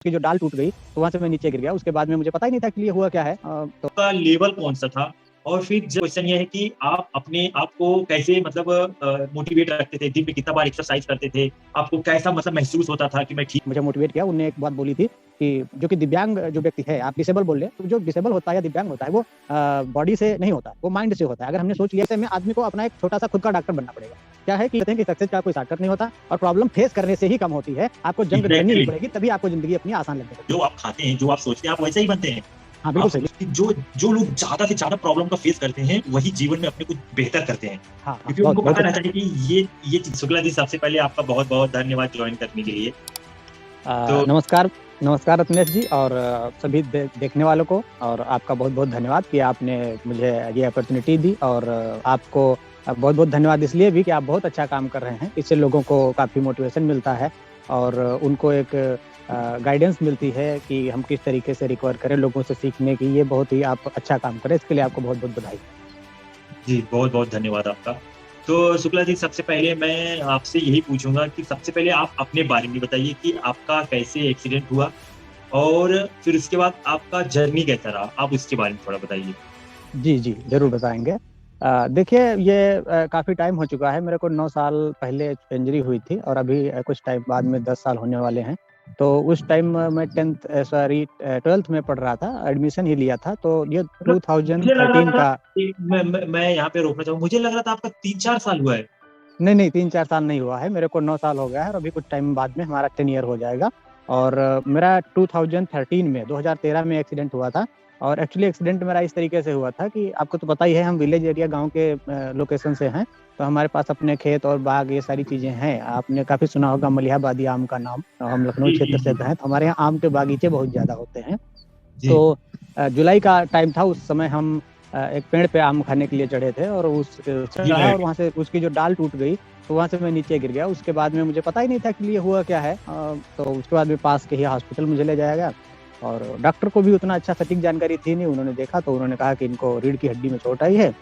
उसकी जो डाल टूट गई तो वहाँ से मैं नीचे गिर गया। उसके बाद में मुझे पता ही नहीं था कि ये हुआ क्या है। तो का लेवल कौन सा था? और फिर क्वेश्चन ये है कि आप अपने आप को कैसे मतलब मोटिवेट रखते थे? दिन में कितना बार एक्सरसाइज करते थे? आपको कैसा मतलब महसूस होता था कि मैं ठीक मुझे मोटिवेट किया, उन्होंने एक बात बोली थी कि जो कि दिव्यांग जो व्यक्ति है, आप डिसेबल बोल रहे हैं, तो जो डिसेबल होता है या दिव्यांग होता है वो बॉडी से नहीं होता, वो माइंड से होता है। अगर हमने सोच लिया कि आदमी को अपना एक छोटा सा खुद का डॉक्टर बनना पड़ेगा। क्या है कि कहते हैं कि सक्सेस का कोई शॉर्टकट नहीं होता और प्रॉब्लम फेस करने से ही कम होती है। आपको जंग लड़नी ही एग्जैक्टली पड़ेगी, तभी आपको जिंदगी अपनी आसान लगेगी। जो आप खाते हैं, जो आप सोचते हैं, आप वैसे ही बनते हैं। हाँ, बिल्कुल आप सही। जो जो लोग ज्यादा से ज्यादा प्रॉब्लम का फेस करते हैं, वही जीवन में अपने कुछ बेहतर करते हैं, हाँ, हाँ, क्योंकि बहुत उनको बहुत पता अच्छा। रहता है कि ये चीज। शुक्ला जी, सबसे पहले आपका बहुत बहुत धन्यवाद ज्वाइन करने के लिए। तो नमस्कार, नमस्कार रत्नेश जी और सभी देखने वालों को, और आपका बहुत बहुत धन्यवाद कि आपने मुझे ये अपॉर्चुनिटी दी। और आपको बहुत बहुत धन्यवाद इसलिए भी कि आप बहुत अच्छा काम कर रहे हैं। इससे लोगों को काफ़ी मोटिवेशन मिलता है और उनको एक गाइडेंस मिलती है कि हम किस तरीके से रिकवर करें, लोगों से सीखने की। ये बहुत ही आप अच्छा काम करें, इसके लिए आपको बहुत बहुत बधाई। जी, बहुत बहुत धन्यवाद आपका। तो शुक्ला जी, सबसे पहले मैं आपसे यही पूछूंगा कि सबसे पहले आप अपने बारे में बताइए कि आपका कैसे एक्सीडेंट हुआ, और फिर उसके बाद आपका जर्नी कैसा रहा, आप उसके बारे में थोड़ा बताइए। जी, जी, ज़रूर बताएँगे। देखिए, ये काफ़ी टाइम हो चुका है। मेरे को 9 साल पहले इंजरी हुई थी और अभी कुछ टाइम बाद में 10 साल होने वाले हैं। तो उस टाइम मैं 12th में पढ़ रहा था, एडमिशन ही लिया था। तो ये मतलब मुझे लग 2013 रहा था, का। मैं यहाँ पे रोकना चाहूँ, मुझे लग रहा था आपका 3-4 साल हुआ है। नहीं, नहीं, 3-4 साल नहीं हुआ है, मेरे को 9 साल हो गया है और अभी कुछ टाइम बाद में हमारा 10 ईयर हो जाएगा। और मेरा 2013 में एक्सीडेंट हुआ था। और एक्चुअली एक्सीडेंट मेरा इस तरीके से हुआ था कि आपको तो पता ही है, हम विलेज एरिया गाँव के लोकेशन से हैं, तो हमारे पास अपने खेत और बाग ये सारी चीज़ें हैं। आपने काफ़ी सुना होगा मलिहाबादी आम का नाम, हम लखनऊ जी जी क्षेत्र से जी हैं, तो हमारे यहाँ आम के बागीचे बहुत ज़्यादा होते हैं। जी। तो जुलाई का टाइम था, उस समय हम एक पेड़ पे आम खाने के लिए चढ़े थे और उस जी चढ़ा और राइट। वहाँ से उसकी जो डाल टूट गई, तो वहाँ से मैं नीचे गिर गया। उसके बाद में मुझे पता ही नहीं था कि ये हुआ क्या है। तो उसके बाद में पास के ही हॉस्पिटल मुझे ले जाया गया और डॉक्टर को भी उतना अच्छा सटीक जानकारी थी नहीं। उन्होंने देखा तो उन्होंने कहा कि इनको रीढ़ की हड्डी में चोट आई है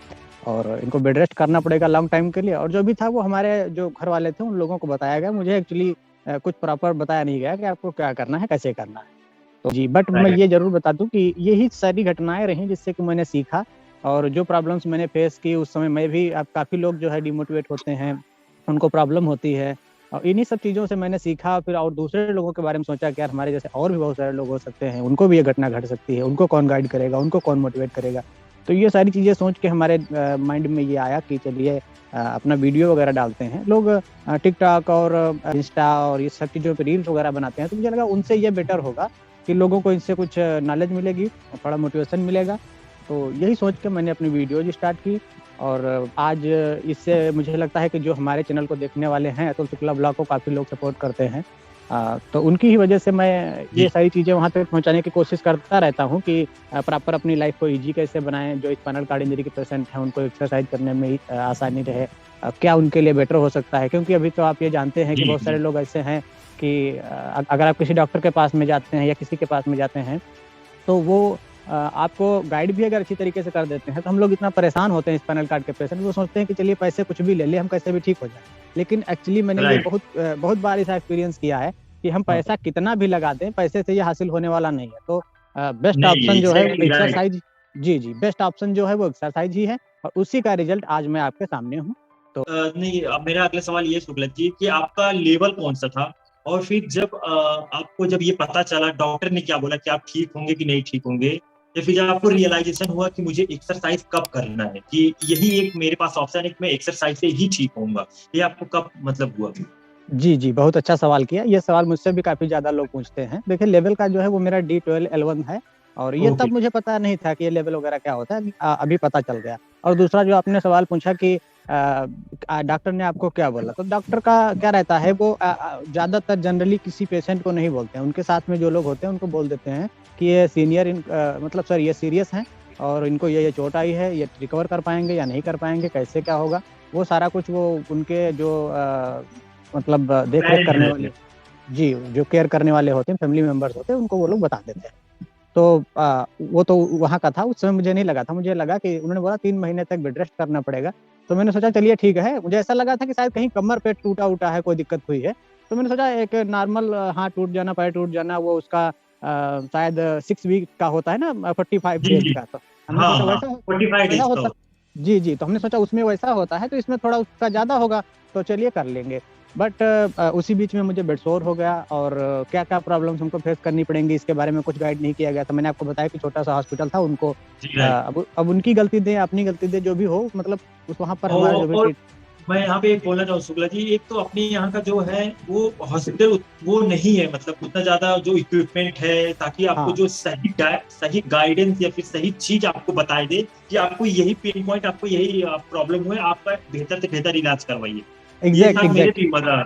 और इनको बेड रेस्ट करना पड़ेगा लॉन्ग टाइम के लिए। और जो भी था वो हमारे जो घर वाले थे उन लोगों को बताया गया। मुझे एक्चुअली कुछ प्रॉपर बताया नहीं गया कि आपको क्या करना है, कैसे करना है। तो जी, बट मैं राइट। ये ज़रूर बता दूँ कि यही सारी घटनाएँ रहीं जिससे कि मैंने सीखा। और जो प्रॉब्लम्स मैंने फेस की उस समय, मैं भी, अब काफ़ी लोग जो है डिमोटिवेट होते हैं, उनको प्रॉब्लम होती है। और इन्हीं सब चीज़ों से मैंने सीखा फिर, और दूसरे लोगों के बारे में सोचा कि यार हमारे जैसे और भी बहुत सारे लोग हो सकते हैं, उनको भी ये घटना घट सकती है, उनको कौन गाइड करेगा, उनको कौन मोटिवेट करेगा। तो ये सारी चीज़ें सोच के हमारे माइंड में ये आया कि चलिए अपना वीडियो वगैरह डालते हैं। लोग टिकटॉक और इंस्टा और ये सब चीज़ों पे रील्स वगैरह बनाते हैं, तो मुझे लगा उनसे ये बेटर होगा कि लोगों को इससे कुछ नॉलेज मिलेगी और थोड़ा मोटिवेशन मिलेगा। तो यही सोच के मैंने अपनी वीडियोज़ स्टार्ट की। और आज इससे मुझे लगता है कि जो हमारे चैनल को देखने वाले हैं, अतुल शुक्ला ब्लॉग को काफ़ी लोग सपोर्ट करते हैं। तो उनकी ही वजह से मैं ये जी सारी चीज़ें वहाँ तक पहुँचाने की कोशिश करता रहता हूँ कि प्रॉपर अपनी लाइफ़ को ईज़ी कैसे बनाएँ। जो स्पाइनल कार्ड इंजरी के पेशेंट हैं, उनको एक्सरसाइज़ करने में आसानी रहे। क्या उनके लिए बेटर हो सकता है? क्योंकि अभी तो आप ये जानते हैं कि जी बहुत सारे जी। लोग ऐसे हैं कि अगर आप किसी डॉक्टर के पास में जाते हैं या किसी के पास में जाते हैं, तो वो आपको गाइड भी अगर अच्छी तरीके से कर देते हैं, तो हम लोग इतना परेशान होते हैं स्पाइनल कार्ड के पेशेंट, वो सोचते हैं कि चलिए पैसे कुछ भी ले लें, हम कैसे भी ठीक हो जाएँ। लेकिन एक्चुअली मैंने ये राइट। बहुत बार ऐसा एक्सपीरियंस किया है कि हम हाँ। पैसा कितना भी लगा दें, पैसे से ये हासिल होने वाला नहीं है। तो बेस्ट नहीं, ऑप्शन जो है वो एग्जैक्टली राइट। एक्सरसाइज़। जी, जी, बेस्ट ऑप्शन जो है वो एक्सरसाइज़ ही है और उसी का रिज़ल्ट आज मैं आपके सामने हूँ। तो नहीं, अब मेरा अगला सवाल ये है शुक्ला जी कि आपका लेवल कौन सा था? और फिर जब आपको जब ये पता चला, डॉक्टर ने क्या बोला कि आप ठीक होंगे कि नहीं ठीक होंगे? या फिर जब आपको रियलाइज़ेशन हुआ कि मुझे एक्सरसाइज़ कब करना है, कि यही एक मेरे पास ऑप्शन है कि मैं एक्सरसाइज़ से ही ठीक होऊँगा, ये आपको कब मतलब हुआ? जी, जी, बहुत अच्छा सवाल किया। ये सवाल मुझसे भी काफ़ी ज़्यादा लोग पूछते हैं। देखिए, लेवल का जो है वो मेरा D12 L1 है और ये ओके। तब मुझे पता नहीं था कि ये लेवल वगैरह क्या होता है। अभी पता चल गया। और दूसरा जो आपने सवाल पूछा कि डॉक्टर ने आपको क्या बोला? तो डॉक्टर का क्या रहता है, वो ज़्यादातर जनरली किसी पेशेंट को नहीं बोलते हैं। उनके साथ में जो लोग होते हैं उनको बोल देते हैं कि ये मतलब सर ये सीरियस हैं और इनको ये चोट आई है, ये रिकवर कर पाएँगे या नहीं कर पाएँगे, कैसे क्या होगा? वो सारा कुछ वो उनके जो मतलब देख-रेख पेरेंट्स करने रहते वाले, हैं। जी, जो केयर करने वाले होते हैं, फैमिली मेंबर्स होते हैं, उनको वो लोग बता देते हैं। तो वो तो वहाँ का था, उस समय मुझे नहीं लगा था, मुझे लगा कि उन्होंने बोला 3 महीने तक बेड रेस्ट करना पड़ेगा। तो मैंने सोचा चलिए ठीक है, मुझे ऐसा लगा था कि शायद कहीं कमर पे टूटा-वूटा है, कोई दिक्कत हुई है। तो मैंने सोचा एक नॉर्मल हाथ टूट जाना, पैर टूट जाना, वो उसका शायद 6 वीक का होता है ना, 45 जी, डेज जी। का, तो हमने हाँ, सोचा हाँ, वैसा 45 वैसा डेज़ का होता। होता जी, जी, तो हमने सोचा उसमें वैसा होता है, तो इसमें थोड़ा उसका ज़्यादा होगा, तो चलिए कर लेंगे। बट उसी बीच में मुझे बेड-सोर हो गया, और क्या-क्या प्रॉब्लम्स हमको फेस करनी पड़ेंगी इसके बारे में कुछ गाइड नहीं किया गया था। मैंने आपको बताया कि छोटा-सा हॉस्पिटल था, उनको जी, राइट। अब उनकी गलती दें, अपनी गलती दें, जो भी हो, मतलब उस वहाँ पर हमारा जो भी और ट्रीट। मैं यहाँ पे एक बोलना चाहूँ शुक्ला जी, एक तो अपने यहाँ का जो है वो हॉस्पिटल वो नहीं है, मतलब उतना ज़्यादा जो इक्विपमेंट है ताकि आपको हाँ, जो सही गाइडेंस या फिर सही चीज़ आपको बताए दे कि आपको यही पिन पॉइंट, आपको यही प्रॉब्लम हुआ है, आपका बेहतर से बेहतर इलाज करवाइए। ये एग्ज़ैक्ट, साथ मेरे एग्ज़ैक्ट। भी हुआ था।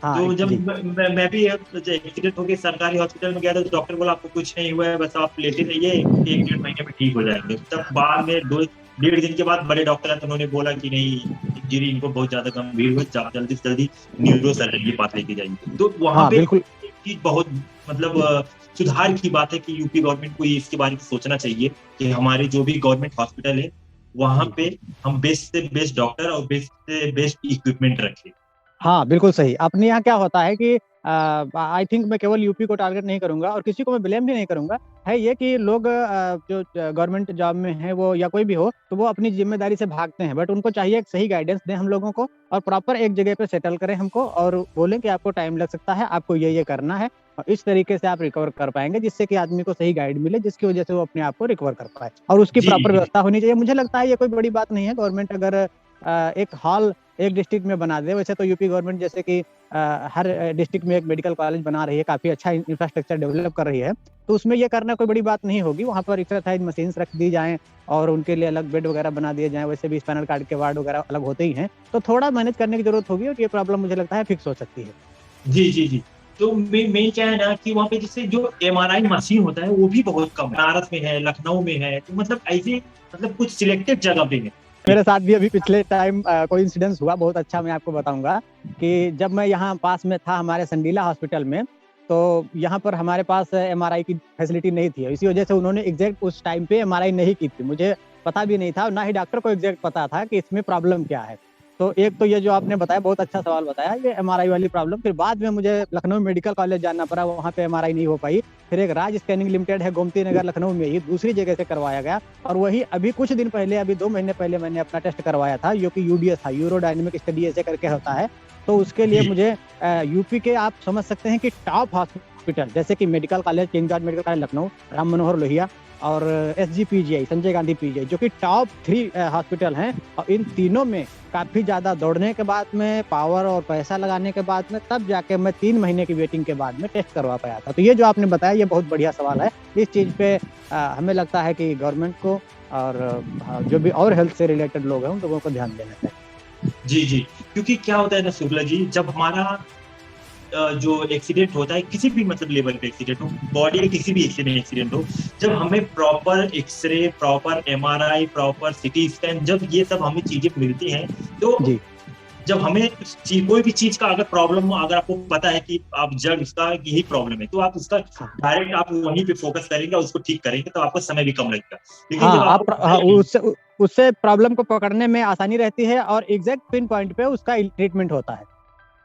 हाँ, तो जब जी। मैं भी एक्सीडेंट होके सरकारी हॉस्पिटल में गया था, तो डॉक्टर बोला आपको कुछ नहीं हुआ है, बस आप लेटे रहिए, 1 डेढ़ महीने में ठीक हो जाएँगे। तब बाद में 2 डेढ़ दिन के बाद बड़े डॉक्टर आए, तो उन्होंने बोला कि नहीं, इंजरी इनको बहुत ज़्यादा गंभीर हुआ है, आप जल्दी से जल्दी न्यूरो सर्जरी के पास लेके जाइए। तो वहाँ हाँ, पे बिल्कुल। एक चीज़ बहुत मतलब सुधार की बात है कि यूपी गवर्नमेंट को ये इसके बारे में सोचना चाहिए कि हमारे जो भी गवर्नमेंट हॉस्पिटल है, वहाँ जी। पे हम बेस्ट से बेस्ट डॉक्टर और बेस्ट से बेस्ट इक्विपमेंट रखें। हाँ, बिल्कुल सही। अपने यहाँ क्या होता है कि आई थिंक मैं केवल यूपी को टारगेट नहीं करूँगा, और किसी को मैं ब्लेम भी नहीं करूँगा। है ये कि लोग जो गवर्नमेंट जॉब में हैं वो, या कोई भी हो, तो वो अपनी ज़िम्मेदारी से भागते हैं। बट उनको चाहिए एक सही गाइडेंस दें हम लोगों को, और प्रॉपर एक जगह पे सेटल करें हमको, और बोलें कि आपको टाइम लग सकता है, आपको ये करना है, और इस तरीके से आप रिकवर कर पाएँगे, जिससे कि आदमी को सही गाइड मिले, जिसकी वजह से वो अपने आप को रिकवर कर पाए। और उसकी जी, प्रॉपर जी। व्यवस्था होनी चाहिए। मुझे लगता है ये कोई बड़ी बात नहीं है, गवर्नमेंट अगर एक हॉल एक डिस्ट्रिक्ट में बना दे। वैसे तो यूपी गवर्नमेंट जैसे कि हर डिस्ट्रिक्ट में एक मेडिकल कॉलेज बना रही है, काफ़ी अच्छा इंफ्रास्ट्रक्चर डेवलप कर रही है, तो उसमें ये करना कोई बड़ी बात नहीं होगी। वहाँ पर एक्सरसाइज मशीन्स रख दी जाएँ, और उनके लिए अलग बेड वगैरह बना दिए जाएँ, वैसे भी स्पाइनल कार्ड के वार्ड वगैरह अलग होते ही हैं। तो थोड़ा मैनेज करने की ज़रूरत होगी, और ये प्रॉब्लम मुझे लगता है फिक्स हो सकती है। जी, जी, जी। तो मेन क्या है ना कि वहाँ पे जैसे जो एमआरआई मशीन होता है, वो भी बहुत कम है। बनारस में है, लखनऊ में है, तो मतलब ऐसे मतलब कुछ सिलेक्टेड जगह पे है। मेरे साथ भी अभी पिछले टाइम कोई इंसिडेंस हुआ बहुत अच्छा, मैं आपको बताऊँगा कि जब मैं यहाँ पास में था हमारे संडीला हॉस्पिटल में, तो यहाँ पर हमारे पास एमआरआई की फैसिलिटी नहीं थी। इसी वजह से उन्होंने एग्ज़ैक्ट उस टाइम पे एमआरआई नहीं की थी। मुझे पता भी नहीं था, और ना ही डॉक्टर को एग्ज़ैक्ट पता था कि इसमें प्रॉब्लम क्या है। तो एक तो ये जो आपने बताया, बहुत अच्छा सवाल बताया, ये एमआरआई वाली प्रॉब्लम। फिर बाद में मुझे लखनऊ मेडिकल कॉलेज जाना पड़ा, वहाँ पे एमआरआई नहीं हो पाई। फिर एक राज स्कैनिंग लिमिटेड है गोमती नगर लखनऊ में ही, दूसरी जगह से करवाया गया। और वही अभी कुछ दिन पहले, अभी 2 महीने पहले मैंने अपना टेस्ट करवाया था, जो कि यूडीएस था, यूरोडायनामिक स्टडी ऐसे करके होता है। तो उसके लिए जी, मुझे यूपी के आप समझ सकते हैं कि टॉप हॉस्पिटल जैसे कि medical college, king George medical college Lucknow, Ram Manohar Lohia, और एसजीपीजीआई संजय गांधी पीजीआई, जो कि टॉप 3 हॉस्पिटल हैं। और इन तीनों में काफ़ी ज़्यादा दौड़ने के बाद में, पावर और पैसा लगाने के बाद में, तब जाके मैं 3 महीने की वेटिंग के बाद में टेस्ट करवा पाया था। तो ये जो आपने बताया, ये बहुत बढ़िया सवाल है। इस चीज़ पे हमें लगता है कि गवर्नमेंट को, और जो भी और हेल्थ से रिलेटेड लोग हैं, उन लोगों को ध्यान देना चाहिए। जी, जी। क्योंकि क्या होता है ना शुक्ला जी, जब हमारा जो एक्सीडेंट होता है, किसी भी मतलब लेवल पे एक्सीडेंट हो, बॉडी के किसी भी एक्सीडेंट हो, जब हमें proper x-ray, proper MRI, proper CT scan, जब ये सब हमें चीज़ें मिलती हैं, तो जी, जब हमें कोई भी चीज़ का अगर प्रॉब्लम हो, अगर आपको पता है कि आप जड़ इसका यही प्रॉब्लम है, तो आप उसका हाँ। डायरेक्ट आप वहीं पे फ़ोकस करेंगे और उसको ठीक करेंगे, तो आपको समय भी कम लगेगा। लेकिन जब हाँ, आपको आप पता हाँ, ही नहीं। उससे प्रॉब्लम को पकड़ने में आसानी रहती है, और एग्ज़ैक्ट पिन पॉइंट पे उसका ट्रीटमेंट होता है।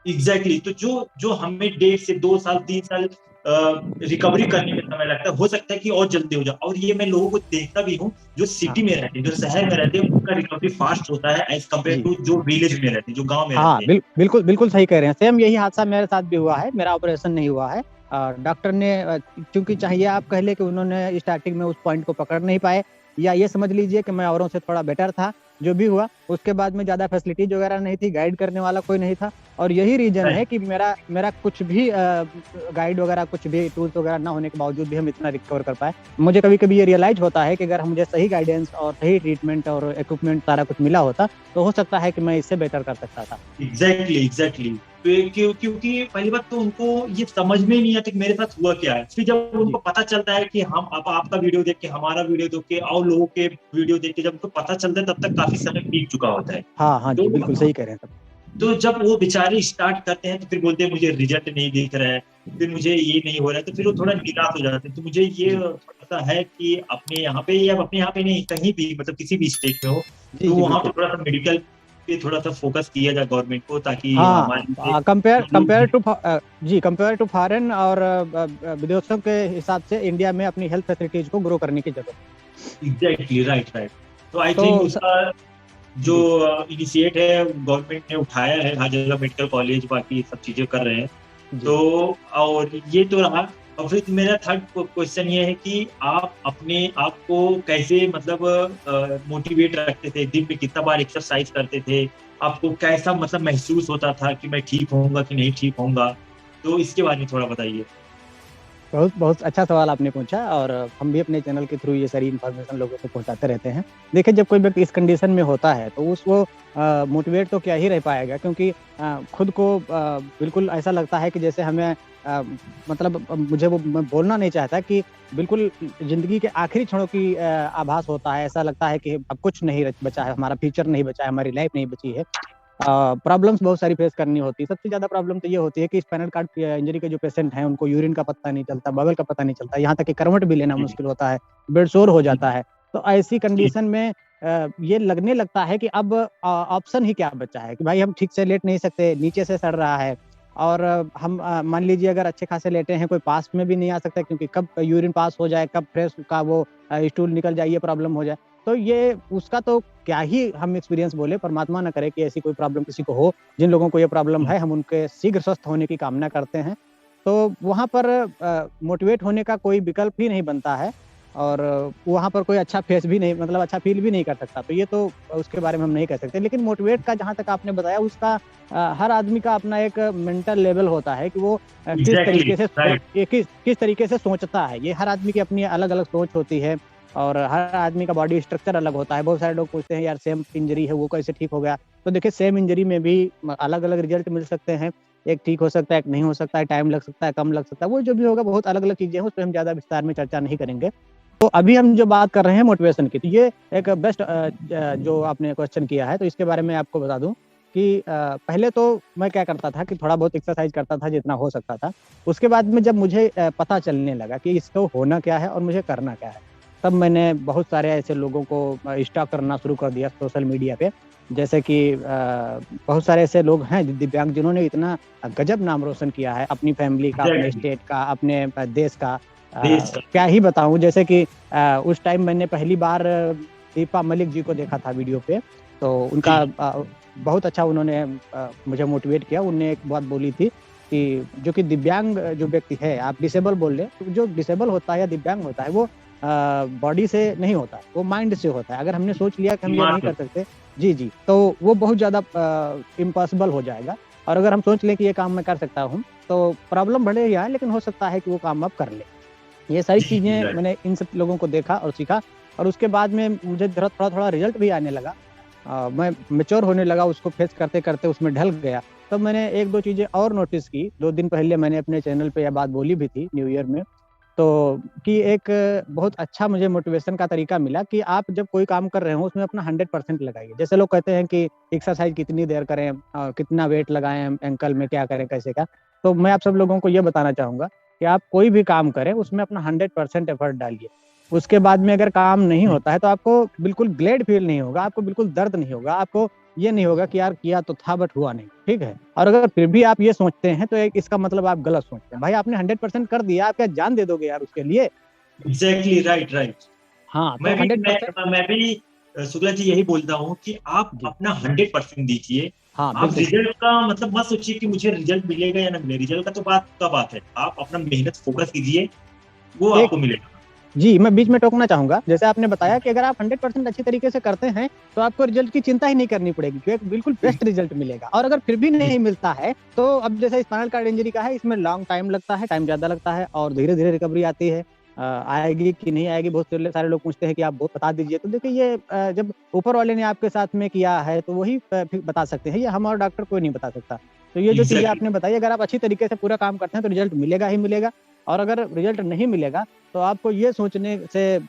एग्ज़ैक्टली, तो जो जो हमें 1.5 से 2 साल, 3 साल रिकवरी करने में समय लगता है, हो सकता है कि और जल्दी हो जाए। और ये मैं लोगों को देखता भी हूँ, जो हाँ, सिटी में रहते हैं, जो शहर में रहते हैं, उनका रिकवरी फास्ट होता है एज़ कम्पेयर जी। टू जो विलेज में रहते हैं, जो गाँव में हाँ, रहते हैं। बिल्कुल, बिल्कुल सही कह रहे हैं। सेम यही हादसा मेरे साथ भी हुआ है, मेरा ऑपरेशन नहीं हुआ है। डॉक्टर ने चूँकि चाहिए आप कह लें कि उन्होंने स्टार्टिंग में उस पॉइंट को पकड़ नहीं पाए, या ये समझ लीजिए कि मैं औरों से थोड़ा बेटर था, जो भी हुआ। उसके बाद में ज़्यादा फैसिलिटीज़ वगैरह नहीं थी, गाइड करने वाला कोई नहीं था, और यही रीज़न है राइट, कि मेरा मेरा कुछ भी गाइड वगैरह, कुछ भी टूल्स वगैरह ना होने के बावजूद भी हम इतना रिकवर कर पाए। मुझे कभी-कभी ये रियलाइज़ होता है कि अगर मुझे सही गाइडेंस और सही ट्रीटमेंट और इक्विपमेंट सारा कुछ मिला होता, तो हो सकता है कि मैं इससे बेटर कर सकता था। एग्ज़ैक्टली। तो ये क्योंकि पहली बात तो उनको ये समझ में ही नहीं आता कि मेरे साथ हुआ क्या है। फिर जब उनको जी। पता चलता है कि हम अब आपका वीडियो देख के, हमारा वीडियो देख के और लोगों के वीडियो देख के जब उनको पता चलता है, तब तक काफ़ी समय बीत चुका होता है। हाँ, हाँ जी, बिल्कुल तो सही कह रहे हैं सब। तो जब वो बेचारे स्टार्ट करते हैं, तो फिर बोलते हैं मुझे रिज़ल्ट नहीं दिख रहा है, फिर मुझे ये नहीं हो रहा है, तो फिर वो थोड़ा निराश हो जाते हैं। तो मुझे ये जी। थोड़ा-सा है कि अपने यहाँ पे, या अपने यहाँ पे नहीं, कहीं भी मतलब किसी भी स्टेट में हो, जी, तो जी, वहाँ पे बिल्कुल। थोड़ा-सा मेडिकल पे थोड़ा सा फोकस किया जाए गवर्नमेंट को, ताकि हमारे हाँ, कंपेयर टू फॉरेन और विदेशों के हिसाब से इंडिया में अपनी हेल्थ फैसिलिटीज को ग्रो करने की जरूरत है। Exactly, right right. तो आई तो थिंक उसका जो जी इनिशिएट है गवर्नमेंट ने उठाया है, हर जगह मेडिकल कॉलेज बाकी सब चीजें कर रहे हैं। जी तो और ये तो रहा। और फिर मेरा थर्ड क्वेश्चन ये है कि आप अपने आप को कैसे मतलब मोटिवेट रखते थे, दिन में कितना बार एक्सरसाइज करते थे, आपको कैसा मतलब महसूस होता था कि मैं ठीक होऊंगा कि नहीं ठीक होऊंगा, तो इसके बारे में थोड़ा बताइए। बहुत बहुत अच्छा सवाल आपने पूछा, और हम भी अपने चैनल के थ्रू ये सारी इन्फॉर्मेशन लोगों को पहुंचाते रहते हैं। देखिए, जब कोई व्यक्ति इस कंडीशन में होता है तो उस वो मोटिवेट तो क्या ही रह पाएगा, क्योंकि खुद को बिल्कुल ऐसा लगता है कि जैसे हमें मतलब मुझे वो मैं बोलना नहीं चाहता कि बिल्कुल जिंदगी के आखिरी क्षणों की आभास होता है। ऐसा लगता है कि अब कुछ नहीं बचा है, हमारा फ्यूचर नहीं बचा है, हमारी लाइफ नहीं बची है। प्रॉब्लम्स बहुत सारी फेस करनी होती है। सबसे ज़्यादा प्रॉब्लम तो ये होती है कि स्पाइनल कार्ड इंजरी के जो पेशेंट हैं, उनको यूरिन का पता नहीं चलता, बवल का पता नहीं चलता, यहाँ तक कि करवट भी लेना मुश्किल होता है, बेड सोर हो जाता है। तो ऐसी कंडीशन में ये लगने लगता है कि अब ऑप्शन ही क्या बचा है, कि भाई हम ठीक से लेट नहीं सकते, नीचे से सड़ रहा है। और हम मान लीजिए अगर अच्छे खासे लेटे हैं, कोई पास में भी नहीं आ सकता, क्योंकि कब यूरिन पास हो जाए, कब फ्रेश का वो स्टूल निकल जाए, ये प्रॉब्लम हो जाए। तो ये उसका तो क्या ही हम एक्सपीरियंस बोले, परमात्मा ना करे कि ऐसी कोई प्रॉब्लम किसी को हो। जिन लोगों को ये प्रॉब्लम है, हम उनके शीघ्र स्वस्थ होने की कामना करते हैं। तो वहाँ पर मोटिवेट होने का कोई विकल्प ही नहीं बनता है, और वहाँ पर कोई अच्छा फेस भी नहीं, मतलब अच्छा फील भी नहीं कर सकता। तो ये तो उसके बारे में हम नहीं कह सकते। लेकिन मोटिवेट का जहाँ तक आपने बताया, उसका हर आदमी का अपना एक मेंटल लेवल होता है कि वो एग्जैक्टली, राइट। किस तरीके से सोचता है। ये हर आदमी की अपनी अलग अलग सोच होती है, और हर आदमी का बॉडी स्ट्रक्चर अलग होता है। बहुत सारे लोग पूछते हैं यार सेम इंजरी है, वो कैसे ठीक हो गया। तो देखिए, सेम इंजरी में भी अलग अलग रिजल्ट मिल सकते हैं। एक ठीक हो सकता है, एक नहीं हो सकता है, टाइम लग सकता है, कम लग सकता है, वो जो भी होगा, बहुत अलग अलग चीजें हैं, उस पर हम ज्यादा विस्तार में चर्चा नहीं करेंगे। तो अभी हम जो बात कर रहे हैं मोटिवेशन की, तो ये एक बेस्ट जो आपने क्वेश्चन किया है, तो इसके बारे में आपको बता दूं कि पहले तो मैं क्या करता था कि थोड़ा बहुत एक्सरसाइज करता था जितना हो सकता था। उसके बाद में जब मुझे पता चलने लगा कि इसको होना क्या है और मुझे करना क्या है, तब मैंने बहुत सारे ऐसे लोगों को स्टॉक करना शुरू कर दिया सोशल मीडिया पे। जैसे कि बहुत सारे ऐसे लोग हैं दिव्यांग, जिन्होंने इतना गजब नाम रोशन किया है, अपनी फैमिली का, अपने एग्जैक्टली, स्टेट का, अपने देश का। देश का। क्या ही बताऊं, जैसे कि उस टाइम मैंने पहली बार दीपा मलिक जी को देखा था वीडियो पे। तो उनका जी, बहुत अच्छा उन्होंने मुझे मोटिवेट किया। उन्होंने एक बात बोली थी कि जो कि दिव्यांग जो व्यक्ति है, आप डिसेबल बोल रहे, तो जो डिसेबल होता है या दिव्यांग होता है, वो बॉडी से नहीं होता, वो माइंड से होता है। अगर हमने सोच लिया कि हम ये नहीं दिमाग। कर सकते, जी जी, तो वो बहुत ज़्यादा इम्पॉसिबल हो जाएगा। और अगर हम सोच लें कि ये काम मैं कर सकता हूँ, तो प्रॉब्लम बढ़े ही आए, लेकिन हो सकता है कि वो काम आप कर लें। ये सारी जी जी, चीज़ें राइट। मैंने इन सब लोगों को देखा और सीखा, और उसके बाद में मुझे थोड़ा-थोड़ा रिज़ल्ट भी आने लगा। मैं मैच्योर होने लगा, उसको फेस करते-करते उसमें ढल गया। तब मैंने 1-2 चीज़ें और नोटिस की। 2 दिन पहले मैंने अपने चैनल पे यह बात बोली भी थी न्यू ईयर में। तो कि एक बहुत अच्छा मुझे मोटिवेशन का तरीका मिला कि आप जब कोई काम कर रहे हो, उसमें अपना 100% लगाइए। जैसे लोग कहते हैं कि एक्सरसाइज़ कितनी देर करें, कितना वेट लगाएँ एंकल में, क्या करें, कैसे क्या? तो मैं आप सब लोगों को ये बताना चाहूँगा कि आप कोई भी काम करें, उसमें अपना 100% एफर्ट डालिए। उसके बाद में अगर काम नहीं होता है, तो आपको बिल्कुल ग्लेड फ़ील नहीं होगा, आपको बिल्कुल दर्द नहीं होगा, आपको ये नहीं होगा कि यार किया तो था बट हुआ नहीं, ठीक है? और अगर फिर भी आप ये सोचते हैं, तो एक इसका मतलब आप गलत सोचते हैं। भाई, आपने 100% कर दिया, आप क्या जान दे दोगे यार उसके लिए? Exactly, right right. हाँ, तो मैं भी 100%। मैं भी शुक्ला जी यही बोलता हूँ कि आप जी, अपना 100% दीजिए। हाँ, आप बिल्कुल सही। रिजल्ट का मतलब मत सोचिए कि मुझे रिजल्ट मिलेगा या ना मिलेगा, रिजल्ट का तो बात का बात है। आप अपना मेहनत फोकस कीजिए, वो एक आपको मिलेगा। जी, मैं बीच में टोकना चाहूँगा। जैसे आपने बताया कि अगर आप 100% अच्छी तरीके से करते हैं, तो आपको रिज़ल्ट की चिंता ही नहीं करनी पड़ेगी, क्योंकि बिल्कुल बेस्ट रिज़ल्ट मिलेगा। और अगर फिर भी जी, नहीं मिलता है, तो अब जैसे स्पाइनल कार्ड इंजरी का है, इसमें लॉन्ग टाइम लगता है, टाइम ज़्यादा लगता है, और धीरे-धीरे रिकवरी आती है। आएगी कि नहीं आएगी, बहुत सारे लोग पूछते हैं कि आप बहुत बता दीजिए। तो देखिए, ये जब ऊपर वाले ने आपके साथ में किया है, तो वही फिर बता सकते हैं, ये हम और डॉक्टर कोई नहीं बता सकता। तो ये जो चीज़ें एग्जैक्टली। आपने बताई, अगर आप अच्छी तरीके से पूरा काम करते हैं, तो रिज़ल्ट मिलेगा ही मिलेगा। और अगर रिज़ल्ट नहीं मिलेगा, तो आपको ये सोचने से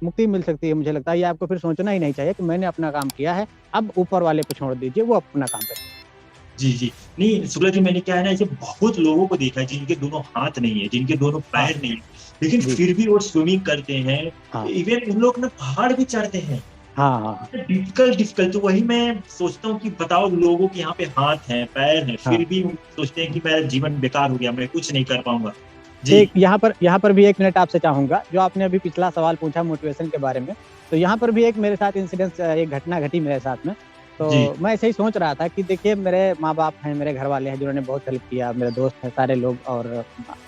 मुक्ति मिल सकती है, मुझे लगता है। ये आपको फिर सोचना ही नहीं चाहिए कि मैंने अपना काम किया है, अब ऊपर वाले पे छोड़ दीजिए, वो अपना काम करें। जी, जी। नहीं, शुक्ला जी, मैंने क्या है ना, ऐसे बहुत लोगों को देखा है जिनके दोनों हाथ नहीं है, जिनके दोनों हाँ, पैर नहीं है, लेकिन जी, फिर भी वो स्विमिंग करते हैं। हाँ, इवन उन लोग ना पहाड़ भी चढ़ते हैं। हाँ, हाँ, डिफिकल्ट, तो वही मैं सोचता हूँ कि बताओ, लोगों के यहाँ पे हाथ हैं, पैर हैं, हाँ। फिर भी सोचते हैं कि मेरा जीवन बेकार हो गया, मैं कुछ नहीं कर पाऊंगा। जी, एक यहाँ पर भी 1 मिनट आपसे चाहूँगा, जो आपने अभी पिछला सवाल पूछा मोटिवेशन के बारे में, तो यहाँ पर भी एक मेरे साथ इंसिडेंस एक घटना घटी मेरे साथ में। जी, तो मैं ऐसे ही सोच रहा था कि देखिए मेरे माँ-बाप हैं, मेरे घरवाले हैं जिन्होंने बहुत हेल्प किया, मेरे दोस्त हैं सारे लोग और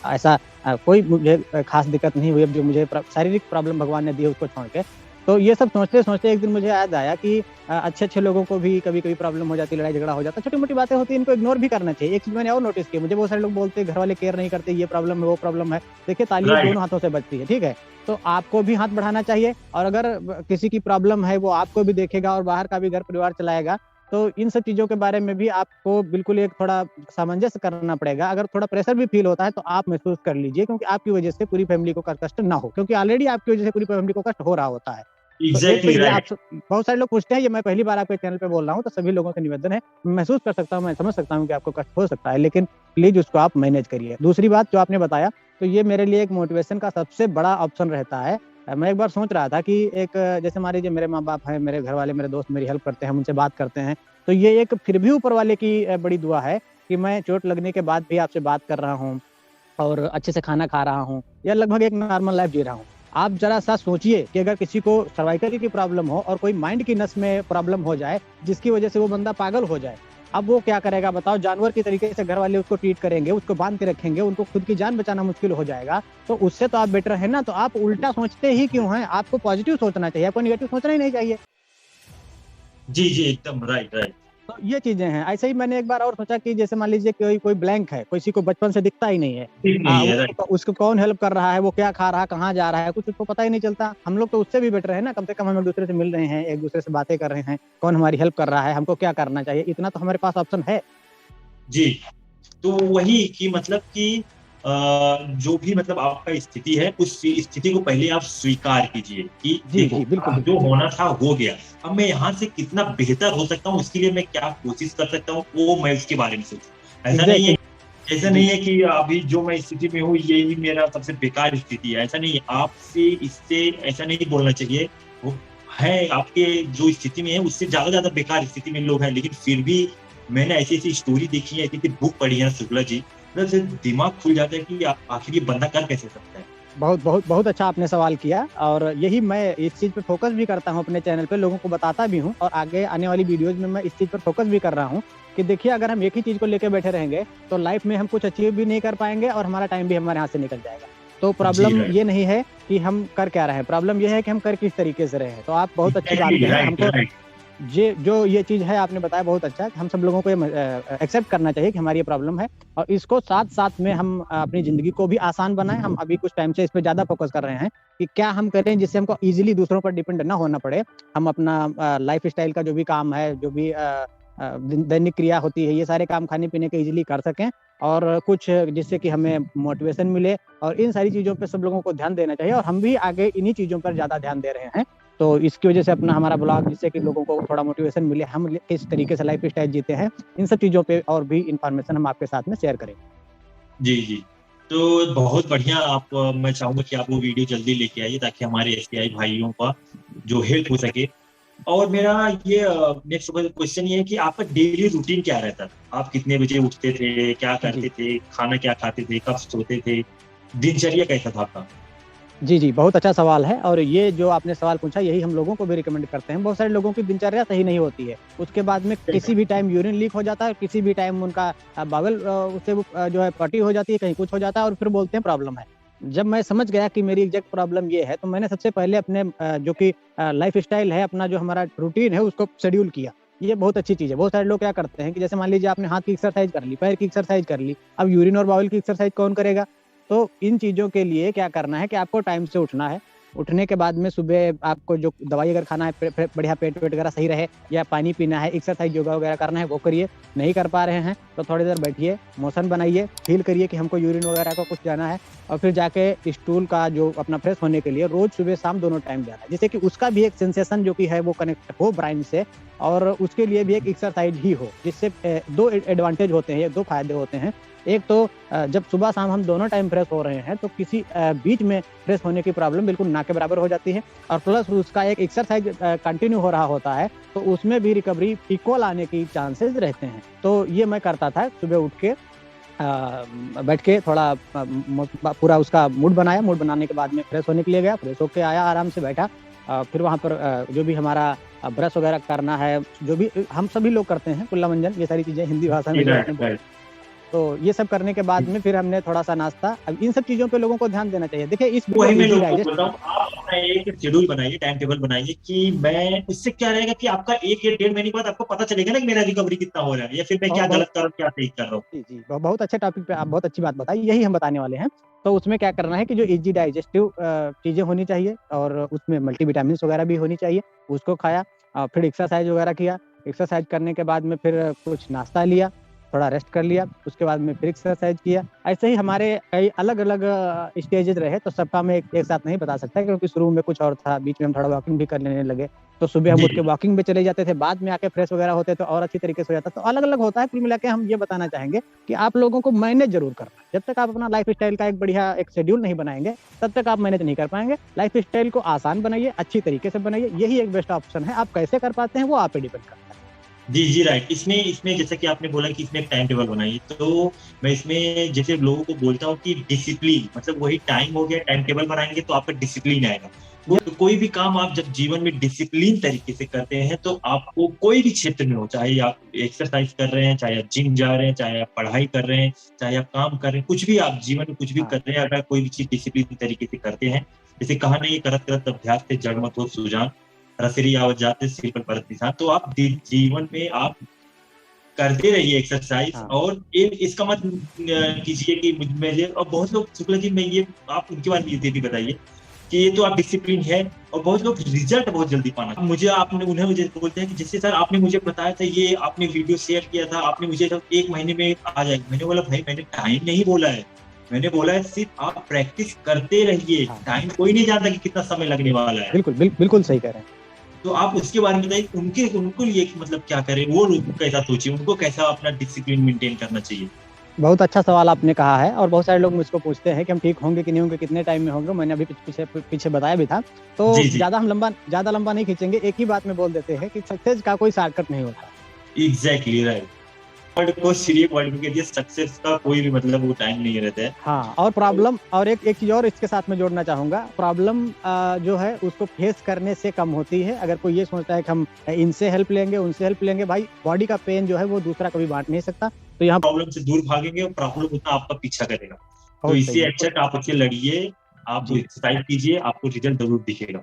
ऐसा कोई मुझे ख़ास दिक्कत नहीं हुई अब जो मुझे शारीरिक प्रॉब्लम भगवान ने दी है उसको छोड़ के। तो ये सब सोचते-सोचते एक दिन मुझे याद आया कि अच्छे-अच्छे लोगों को भी कभी-कभी प्रॉब्लम हो जाती है, लड़ाई-झगड़ा हो जाता है, छोटी-मोटी बातें होती हैं, इनको इग्नोर भी करना चाहिए। एक चीज़ मैंने और नोटिस की, मुझे बहुत सारे लोग बोलते हैं, घरवाले केयर नहीं करते, ये प्रॉब्लम है, वो प्रॉब्लम है। देखिए, ताली राइट, दोनों हाथों से बजती है, ठीक है? तो आपको भी हाथ बढ़ाना चाहिए और अगर किसी की प्रॉब्लम है, वो आपको भी देखेगा और बाहर का भी घर-परिवार चलाएगा, तो इन सब चीज़ों के बारे में भी आपको बिल्कुल एक थोड़ा सामंजस्य करना पड़ेगा। अगर थोड़ा प्रेशर भी फ़ील होता है, तो आप महसूस कर लीजिए क्योंकि आपकी वजह से पूरी फैमिली को क कष्ट ना हो, क्योंकि ऑलरेडी आपकी वजह से पूरी फैमिली को कष्ट हो रहा होता है। तो एक तो एग्जैक्टली ये राइट। आप स बहुत सारे लोग पूछते हैं, ये मैं पहली बार आपके चैनल पे बोल रहा हूँ, तो सभी लोगों से निवेदन है, मैं महसूस कर सकता हूँ, मैं समझ सकता हूँ कि आपको कष्ट हो सकता है, लेकिन प्लीज़ उसको आप मैनेज करिए। दूसरी बात जो आपने बताया, तो ये मेरे लिए एक मोटिवेशन का सबसे बड़ा ऑप्शन रहता है। मैं एक बार सोच रहा था कि एक जैसे मान लीजिए मेरे माँ-बाप हैं, मेरे घरवाले, मेरे दोस्त मेरी हेल्प करते हैं, हम उनसे बात करते हैं, तो ये एक फिर भी ऊपर वाले की बड़ी दुआ है कि मैं चोट लगने के बाद भी आपसे बात कर रहा हूँ। और अच्छे से खाना खा रहा हूँ या लगभग एक नॉर्मल लाइफ जी रहा हूँ। आप ज़रा-सा सोचिए कि अगर किसी को सर्वाइकल की प्रॉब्लम हो और कोई माइंड की नस में प्रॉब्लम हो जाए, जिसकी वजह से वो बंदा पागल हो जाए। अब वो क्या करेगा बताओ? जानवर की तरीके से घर वाले उसको ट्रीट करेंगे, उसको बाँध के रखेंगे, उनको खुद की जान बचाना मुश्किल हो जाएगा। तो उससे तो आप बेटर है ना, तो आप उल्टा सोचते ही क्यों हैं? आपको पॉज़िटिव सोचना चाहिए, आपको नेगेटिव सोचना ही नहीं चाहिए। जी, जी, एकदम राइट, राइट। तो ये चीज़ें हैं। ऐसे ही मैंने एक बार और सोचा कि जैसे मान लीजिए कोई कोई ब्लैंक है, किसी को बचपन से दिखता ही नहीं है। ठीक नहीं है, राइट। उसको कौन हेल्प कर रहा है, वो क्या खा रहा है, कहाँ जा रहा है, कुछ उसको पता ही नहीं चलता। हम लोग तो उससे भी बेटर है ना, कम से कम हम एक-दूसरे से मिल रहे हैं, एक-दूसरे से बातें कर रहे हैं, कौन हमारी हेल्प कर रहा है, हमको क्या करना चाहिए, इतना तो हमारे पास ऑप्शन है। जी, तो वही कि मतलब कि जो भी मतलब आपका स्थिति है, उस स्थिति को पहले आप स्वीकार कीजिए कि जी, देखो, जी, बिल्कुल, जो बिल्कुल। होना था हो गया। अब मैं यहाँ से कितना बेहतर हो सकता हूँ, इसके लिए मैं क्या कोशिश कर सकता हूँ, वो मैं उसके बारे में सोचूँ। एग्ज़ैक्टली। ऐसा जी, नहीं है कि अभी जो मैं स्थिति में हूँ, यही मेरा सबसे बेकार स्थिति है, ऐसा नहीं है। आपसे इससे ऐसा नहीं बोलना चाहिए, वो है आपके जो स्थिति में है, उससे ज़्यादा बेकार स्थिति में लोग हैं, लेकिन फिर भी मैंने ऐसी-ऐसी स्टोरी देखी है, ऐसी-ऐसी बुक पढ़ी है ना शुक्ला जी, मतलब से दिमाग खुल जाता है कि आखिर ये बंदा कर कैसे सकता है? बहुत अच्छा आपने सवाल किया और यही मैं इस चीज़ पे फ़ोकस भी करता हूँ अपने चैनल पे, लोगों को बताता भी हूँ और आगे आने वाली वीडियोज़ में मैं इस चीज़ पर फ़ोकस भी कर रहा हूँ कि देखिए अगर हम एक ही चीज़ को लेके बैठे रहेंगे, तो लाइफ़ में हम कुछ अचीव भी नहीं कर पाएँगे और हमारा टाइम भी हमारे हाथ से निकल जाएगा। तो जी, प्रॉब्लम राइट। ये नहीं है कि हम कर क्या रहे हैं, प्रॉब्लम ये है कि हम कर किस तरीके से रहे हैं। तो आप बहुत अच्छी बात एग्ज़ैक्टली कहें, राइट, हमको राइट। जे जो ये चीज़ है आपने बताया बहुत अच्छा है, हम सब लोगों को ये एक्सेप्ट करना चाहिए कि हमारी ये प्रॉब्लम है और इसको साथ-साथ में हम अपनी ज़िंदगी को भी आसान बनाएँ। हम अभी कुछ टाइम से इस पे ज़्यादा फ़ोकस कर रहे हैं कि क्या हम करें जिससे हमको ईज़िली दूसरों पर डिपेंड ना होना पड़े। हम अपना लाइफ़स्टाइल का जो भी काम है, जो भी दैनिक क्रिया होती है, ये सारे काम खाने-पीने के ईज़िली कर सकें और कुछ जिससे कि हमें मोटिवेशन मिले और इन सारी चीज़ों पे सब लोगों को ध्यान देना चाहिए और हम भी आगे इन्हीं चीज़ों पर ज़्यादा ध्यान दे रहे हैं। तो इसकी वजह से अपना हमारा ब्लॉग जिससे कि लोगों को थोड़ा मोटिवेशन मिले, हम किस तरीके से लाइफ स्टाइल जीते हैं, इन सब चीज़ों पे और भी इन्फॉर्मेशन हम आपके साथ में शेयर करेंगे। जी, जी। तो बहुत बढ़िया आप मैं चाहूँगा कि आप वो वीडियो जल्दी लेके आइए ताकि हमारे एसटीआई भाइयों का जो हेल्प हो सके। और मेरा ये नेक्स्ट क्वेश्चन ये है कि आपका डेली रूटीन क्या रहता था? आप कितने बजे उठते थे? क्या जी। करते थे? खाना क्या खाते थे? कब सोते थे? दिनचर्या कैसा था आपका? जी, जी, बहुत अच्छा सवाल है और ये जो आपने सवाल पूछा यही हम लोगों को भी रिकमेंड करते हैं। बहुत सारे लोगों की दिनचर्या सही नहीं होती है। उसके बाद में किसी भी टाइम यूरिन लीक हो जाता है, किसी भी टाइम उनका बावल उससे वो जो है पॉटी हो जाती है, कहीं कुछ हो जाता है और फिर बोलते हैं प्रॉब्लम है। जब मैं समझ गया कि मेरी एग्ज़ैक्ट प्रॉब्लम ये है, तो मैंने सबसे पहले अपने जो कि लाइफ़स्टाइल है, अपना जो हमारा रूटीन है, उसको शेड्यूल किया। ये बहुत अच्छी चीज़ है। बहुत सारे लोग क्या करते हैं कि जैसे मान लीजिए आपने हाथ की एक्सरसाइज़ कर ली, पैर की एक्सरसाइज़ कर ली, अब यूरिन और बावल की एक्सरसाइज़ कौन करेगा? तो इन चीज़ों के लिए क्या करना है कि आपको टाइम से उठना है। उठने के बाद में सुबह आपको जो दवाई अगर खाना है, पे बढ़िया पेट-वेट वगैरह सही रहे या पानी पीना है, एक्सरसाइज़, योगा वगैरह करना है, वो करिए। नहीं कर पा रहे हैं, तो थोड़ी देर बैठिए, मोशन बनाइए, फ़ील करिए कि हमको यूरिन वगैरह को कुछ जाना है और फिर जाके स्टूल का जो अपना फ्रेश होने के लिए रोज़ सुबह-शाम दोनों टाइम जाना है। जिससे कि उसका भी एक सेंसेशन जो कि है वो कनेक्ट हो ब्रेन से और उसके लिए भी एक एक्सरसाइज ही हो, जिससे 2 एडवांटेज होते हैं, 2 फायदे होते हैं। एक तो जब सुबह शाम हम दोनों टाइम फ्रेश हो रहे हैं तो किसी बीच में फ्रेश होने की प्रॉब्लम बिल्कुल ना के बराबर हो जाती है, और प्लस उसका एक एक्सरसाइज कंटिन्यू हो रहा होता है, तो उसमें भी रिकवरी इक्वल आने की चांसेस रहते हैं। तो ये मैं करता था, सुबह उठ के बैठ के थोड़ा पूरा उसका मूड बनाया, मूड बनाने के बाद में फ्रेश होने के लिए गया, फ्रेश होके आया, आराम से बैठा, फिर वहाँ पर जो भी हमारा ब्रश वगैरह करना है, जो भी हम सभी लोग करते हैं, कुल्ला मंजन, ये सारी चीज़ें हिंदी भाषा में जो राइट, आपने बोला। राइट। तो ये सब करने के बाद में फिर हमने थोड़ा-सा नाश्ता, अब इन सब चीज़ों पे लोगों को ध्यान देना चाहिए। देखिए इस वही बिल्कुल मैं ईज़ी लोगों को डाइजेस्ट। बोल रहा हूँ, आप अपना एक शेड्यूल बनाइए, टाइम टेबल बनाइए कि मैं इससे क्या रहेगा कि आपका 1 या 1.5 महीने के बाद आपको पता चलेगा ना कि मेरा रिकवरी कितना हो रहा है या फिर मैं क्या बहुत गलत कर रहा हूँ, क्या सही कर रहा हूँ। जी, जी। बहुत अच्छे टॉपिक पे आप बहुत अच्छी बात बताई, यही हम बताने वाले हैं। तो उसमें क्या करना है कि जो ईज़ी डाइजेस्टिव चीज़ें होनी चाहिए, और उसमें मल्टीविटामिन्स वगैरह भी होनी चाहिए, उसको खाया, फिर एक्सरसाइज़ वगैरह किया। एक्सरसाइज़ करने के बाद में फिर कुछ नाश्ता लिया, थोड़ा रेस्ट कर लिया, उसके बाद में फिर एक्सरसाइज़ किया। ऐसे ही हमारे कई अलग-अलग स्टेजेज़ रहे, तो सबका मैं एक साथ नहीं बता सकता, क्योंकि शुरू में कुछ और था, बीच में हम थोड़ा वॉकिंग भी करने लगे। तो सुबह हम जी, उठ के जी। वॉकिंग पे चले जाते थे, बाद में आके फ्रेश वगैरह होते तो और अच्छी तरीके से हो जाता। तो अलग-अलग होता है, कुल मिला के हम ये बताना चाहेंगे कि आप लोगों को मैनेज ज़रूर करना है। जब तक आप अपना लाइफ़स्टाइल का एक बढ़िया एक शेड्यूल नहीं बनाएँगे, तब तक आप मैनेज नहीं कर पाएँगे। लाइफ़स्टाइल को आसान बनाइए, अच्छी तरीके से बनाइए, यही एक बेस्ट ऑप्शन है। आप कैसे कर पाते हैं, वो आप पे डिपेंड करता है। जी, जी, राइट। इसमें इसमें जैसा कि आपने बोला कि इसमें एक टाइम टेबल बनाइए, तो मैं इसमें जैसे लोगों को बोलता हूँ कि डिसिप्लिन मतलब वही टाइम हो गया, टाइम टेबल बनाएँगे तो आपका डिसिप्लिन आएगा। ये तो कोई भी काम आप जब जीवन में डिसिप्लिन तरीके से करते हैं, तो आपको कोई भी क्षेत्र में हो, चाहे आप एक्सरसाइज कर रहे हैं, चाहे आप जिम जा रहे हैं, चाहे आप पढ़ाई कर रहे हैं, चाहे आप काम कर रहे हैं, कुछ भी आप जीवन में कुछ भी हाँ, कर रहे हैं, अगर कोई भी चीज़ डिसिप्लिन तरीके से करते हैं, जैसे कहा नहीं, करत करत अभ्यास से जड़ मत हो सूजान, रसरी आवत जाते सिर पर परत निशान। तो आप जीवन में आप करते रहिए एक्सरसाइज, हाँ। और इसका मत कीजिए कि मुझे, और बहुत लोग शुक्ला जी, मैं ये आप उनके बारे में ये भी बताइए कि ये तो आप डिसिप्लिन है, और बहुत लोग रिजल्ट बहुत जल्दी पाना मुझे आपने उन्हें मुझे बोलते हैं कि जैसे सर आपने मुझे बताया था, ये आपने वीडियो शेयर किया था, आपने मुझे तो 1 महीने में आ जाएगी। मैंने बोला भाई मैंने टाइम नहीं बोला है, मैंने बोला है सिर्फ आप प्रैक्टिस करते रहिए, हाँ, टाइम कोई नहीं जानता कि कितना समय लगने वाला है। बिल्कुल, बिल्कुल सही कह रहे हैं। तो आप उसके बारे में बताइए, उनके उनको लिए कि मतलब क्या करें, वो लोग कैसा सोचिए, उनको कैसा अपना डिसिप्लिन मेंटेन करना चाहिए? बहुत अच्छा सवाल आपने कहा है, और बहुत सारे लोग मुझको पूछते हैं कि हम ठीक होंगे कि नहीं होंगे, कितने टाइम में होंगे। मैंने अभी पीछे बताया भी था। तो जी, जी। ज़्यादा लंबा नहीं खींचेंगे, एक ही बात में बोल देते हैं कि सक्सेस का कोई शॉर्टकट नहीं होता। Exactly right. वर्ड को सीरियस वर्ड में कह दिया, सक्सेस का कोई भी मतलब वो टाइम नहीं रहता है। हाँ, और और प्रॉब्लम, और एक एक चीज़ और इसके साथ में जोड़ना चाहूँगा, प्रॉब्लम जो है उसको फेस करने से कम होती है। अगर कोई ये सोचता है कि हम इनसे हेल्प लेंगे, उनसे हेल्प लेंगे, भाई बॉडी का पेन जो है वो दूसरा कभी बाँट नहीं सकता। तो यहाँ प्रॉब्लम से दूर भागेंगे और प्रॉब्लम उतना आपका पीछा करेगा। तो बहुत सही, इससे बिल्कुल। अच्छा कि आप उससे लड़िए, आप जी, एक्सरसाइज कीजिए, आपको रिज़ल्ट ज़रूर दिखेगा।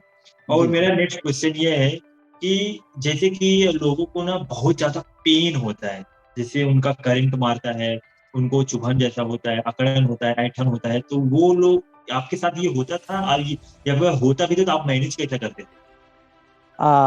और जी, जी। मेरा नेक्स्ट क्वेश्चन ये है कि जैसे कि लोगों को ना बहुत ज़्यादा पेन होता है, जैसे उनका करंट मारता है, उनको चुभन जैसा होता है, अकड़न होता है, ऐंठन होता है, तो वो लोग आपके साथ ये होता था? या अगर होता भी था तो आप मैनेज कैसे करते थे?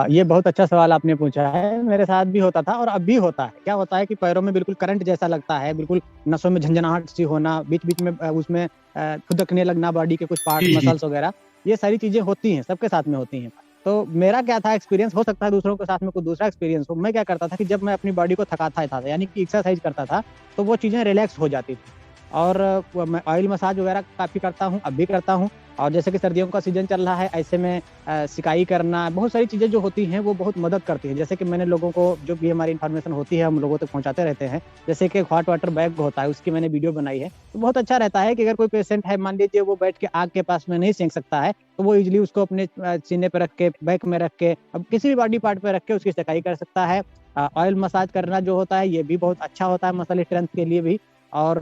ये बहुत अच्छा सवाल आपने पूछा है। मेरे साथ भी होता था और अब भी होता है। क्या होता है कि पैरों में बिल्कुल करंट जैसा लगता है, बिल्कुल नसों में झनझनाहट सी होना, बीच-बीच में उसमें खुदकने लगना बॉडी के कुछ पार्ट, जी, जी। मसल्स वगैरह, ये सारी चीज़ें होती हैं, सबके साथ में होती हैं। तो मेरा क्या था एक्सपीरियंस, हो सकता है दूसरों के साथ में कुछ दूसरा एक्सपीरियंस हो। मैं क्या करता था कि जब मैं अपनी बॉडी को थकाता था, यानी कि एक्सरसाइज़ करता था, तो वो चीज़ें रिलैक्स हो जाती थी। और मैं ऑयल मसाज वगैरह काफ़ी करता हूँ, अब भी करता हूँ। और जैसे कि सर्दियों का सीज़न चल रहा है, ऐसे में सिकाई करना, बहुत सारी चीज़ें जो होती हैं वो बहुत मदद करती हैं। जैसे कि मैंने लोगों को जो भी हमारी इन्फॉर्मेशन होती है हम लोगों तक पहुँचाते रहते हैं। जैसे कि एक हॉट वाटर बैग होता है, उसकी मैंने वीडियो बनाई है। तो बहुत अच्छा रहता है कि अगर कोई पेशेंट है, मान लीजिए वो बैठ के आग के पास में नहीं सेंक सकता है, तो वो ईज़िली उसको अपने सीने पे रख के, बैक में रख के, अब किसी भी बॉडी पार्ट पे रख के उसकी सिकाई कर सकता है। ऑयल मसाज करना जो होता है ये भी बहुत अच्छा होता है मसल स्ट्रेंथ के लिए भी, और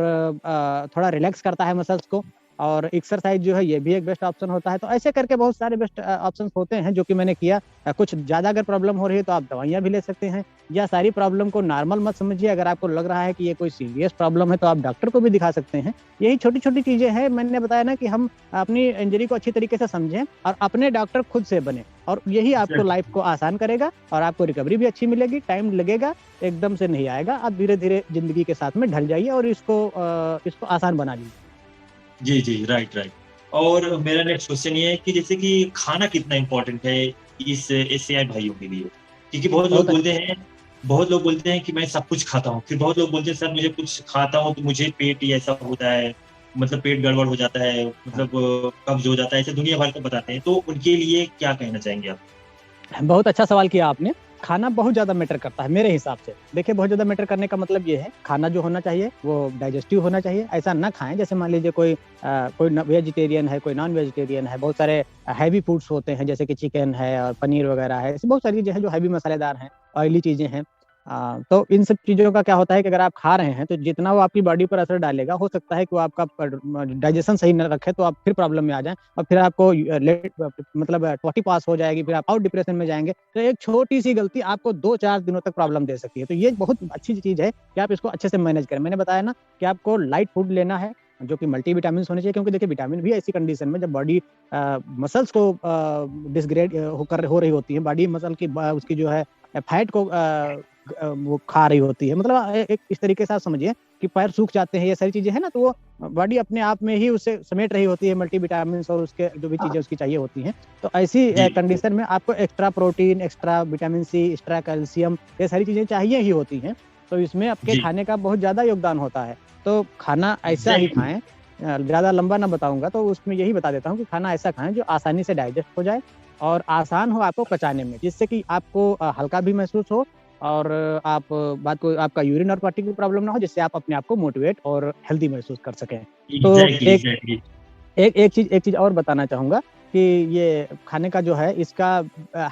थोड़ा रिलैक्स करता है मसल्स को। और एक्सरसाइज़ जो है ये भी एक बेस्ट ऑप्शन होता है। तो ऐसे करके बहुत सारे बेस्ट ऑप्शंस होते हैं जो कि मैंने किया। कुछ ज़्यादा अगर प्रॉब्लम हो रही है तो आप दवाइयाँ भी ले सकते हैं, या सारी प्रॉब्लम को नॉर्मल मत समझिए। अगर आपको लग रहा है कि ये कोई सीरियस प्रॉब्लम है तो आप डॉक्टर को भी दिखा सकते हैं। यही छोटी-छोटी चीज़ें हैं, मैंने बताया ना कि हम अपनी इंजरी को अच्छी तरीके से समझें और अपने डॉक्टर खुद से बनें, और यही आपको लाइफ़ को आसान करेगा और आपको रिकवरी भी अच्छी मिलेगी। टाइम लगेगा, एकदम से नहीं आएगा। आप धीरे-धीरे ज़िंदगी के साथ में ढल जाइए और इसको आसान बना लीजिए। जी, जी। Right, right. और मेरा नेक्स्ट क्वेश्चन ये है कि जैसे कि खाना कितना इम्पोर्टेंट है इस एशियाई भाइयों के लिए? क्योंकि बहुत लोग बोलते हैं कि मैं सब कुछ खाता हूँ, फिर बहुत लोग बोलते हैं सर मुझे कुछ खाता हूँ तो मुझे पेट ही ऐसा होता है, मतलब पेट गड़बड़ हो जाता है, हाँ। मतलब कब्ज हो जाता है, ऐसे दुनिया भर का बताते हैं, तो उनके लिए क्या कहना चाहेंगे आप? बहुत अच्छा सवाल किया आपने। खाना बहुत ज़्यादा मैटर करता है मेरे हिसाब से। देखिए, बहुत ज़्यादा मैटर करने का मतलब ये है, खाना जो होना चाहिए वो डाइजेस्टिव होना चाहिए। ऐसा ना खाएँ जैसे मान लीजिए कोई न वेजिटेरियन है, कोई नॉन वेजिटेरियन है, बहुत सारे हैवी फूड्स होते हैं जैसे कि चिकन है और पनीर वगैरह है। ऐसी बहुत सारी चीज़ें हैं जो हैवी मसालेदार हैं, ऑयली चीज़ें हैं। तो इन सब चीज़ों का क्या होता है कि अगर आप खा रहे हैं तो जितना वो आपकी बॉडी पर असर डालेगा, हो सकता है कि वो आपका डाइजेशन सही ना रखे तो आप फिर प्रॉब्लम में आ जाएँ और फिर आपको लेट मतलब 40 पास हो जाएगी, फिर आप और डिप्रेशन में जाएँगे। तो एक छोटी-सी गलती आपको 2-4 दिनों तक प्रॉब्लम दे सकती है। तो ये बहुत अच्छी चीज़ है कि आप इसको अच्छे से मैनेज करें। मैंने बताया ना कि आपको लाइट फूड लेना है, जो कि मल्टीविटामिन्स होने चाहिए, क्योंकि देखिए विटामिन भी ऐसी कंडीशन में जब बॉडी मसल्स को डिसग्रेड होकर हो रही होती है, बॉडी मसल की उसकी जो है फैट को वो खा रही होती है। मतलब एक इस तरीके से आप समझिए कि पैर सूख जाते हैं, ये सारी चीज़ें हैं ना, तो वो बॉडी अपने आप में ही उसे समेट रही होती है मल्टीविटामिन्स और उसके जो भी चीज़ें उसकी चाहिए होती हैं। तो ऐसी जी, कंडीशन में आपको extra protein, extra vitamin C, extra calcium, ये सारी चीज़ें चाहिए ही होती हैं। तो इसमें आपके जी, खाने का बहुत ज़्यादा योगदान होता है। तो खाना ऐसा ही एग्ज़ैक्टली। खाएँ, ज़्यादा लंबा ना बताऊँगा, तो उसमें यही बता देता हूँ कि खाना ऐसा खाएँ जो आसानी से डाइजेस्ट हो जाए और आसान हो आपको पचाने में, जिससे कि आपको हल्का भी महसूस हो और आपका यूरिन और पटी की प्रॉब्लम ना हो, जिससे आप अपने आप को मोटिवेट और हेल्दी महसूस कर सकें। तो एग्ज़ैक्टली, एक एग्ज़ैक्टली। एक चीज़ और बताना चाहूँगा कि ये खाने का जो है इसका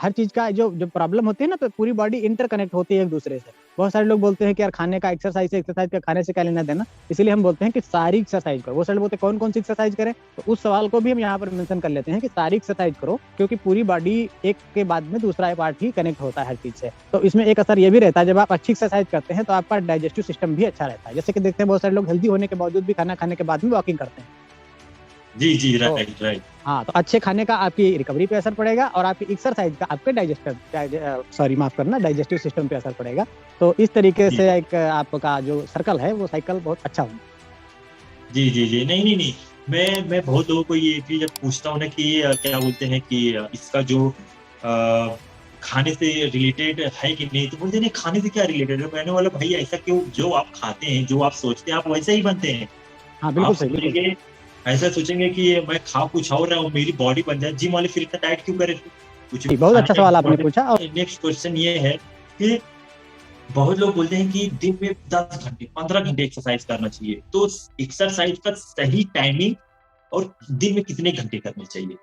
हर चीज़ का जो जो प्रॉब्लम होती है ना, तो पूरी बॉडी इंटरकनेक्ट होती है एक-दूसरे से। बहुत सारे लोग बोलते हैं कि यार खाने का एक्सरसाइज़ है, एक्सरसाइज़ का खाने से क्या लेना-देना? इसीलिए हम बोलते हैं कि सारी एक्सरसाइज़ करो। वो सारे लोग बोलते हैं कौन-कौन सी एक्सरसाइज़ करें? तो उस सवाल को भी हम यहाँ पर मेंशन कर लेते हैं कि सारी एक्सरसाइज़ करो, क्योंकि पूरी बॉडी एक के बाद में दूसरा पार्ट ही कनेक्ट होता है हर चीज़ से। तो इसमें एक असर ये भी रहता है, जब आप अच्छी एक्सरसाइज़ करते हैं तो आपका डाइजेस्टिव सिस्टम भी अच्छा रहता है। जैसे कि देखते हैं बहुत सारे लोग हेल्दी होने के बावजूद भी खाना खाने के बाद में वॉकिंग करते हैं। जी, जी, तो राइट, राइट। हाँ, तो अच्छे खाने का आपकी रिकवरी पे असर पड़ेगा और आपकी एक्सरसाइज़ का आपके सॉरी माफ़ करना, डाइजेस्टिव सिस्टम पे असर पड़ेगा। तो इस तरीके जी, से एक आपका जो सर्कल है, वो साइकिल बहुत अच्छा होगा। जी, जी, जी। नहीं, नहीं, नहीं। मैं बहुत लोगों को ये चीज़ जब पूछता हूँ ना कि क्या बोलते हैं कि इसका जो खाने से रिलेटेड है कि नहीं? तो बोलते हैं नहीं खाने से क्या रिलेटेड है? मैंने बोला भाई ऐसा क्यों? जो आप खाते हैं, जो आप सोचते हैं, आप वैसे ही बनते हैं। हाँ, आप बिल्कुल सही, बिल्कुल सही। सोचेंगे ऐसा सोचेंगे कि मैं खा कुछ और रहा हूँ, मेरी बॉडी बन जाए, जिम वाले फिर इतना डाइट क्यों करें? कुछ भी जी, बहुत अच्छा खाना सवाल आपने इम्पोर्टेंट। पूछा और नेक्स्ट क्वेश्चन ये है कि बहुत लोग बोलते हैं कि दिन में 10 घंटे, 15 घंटे एक्सरसाइज करना चाहिए। तो एक्सरसाइज का सही टाइमिंग और दिन में कितने घंटे करने चाहिए?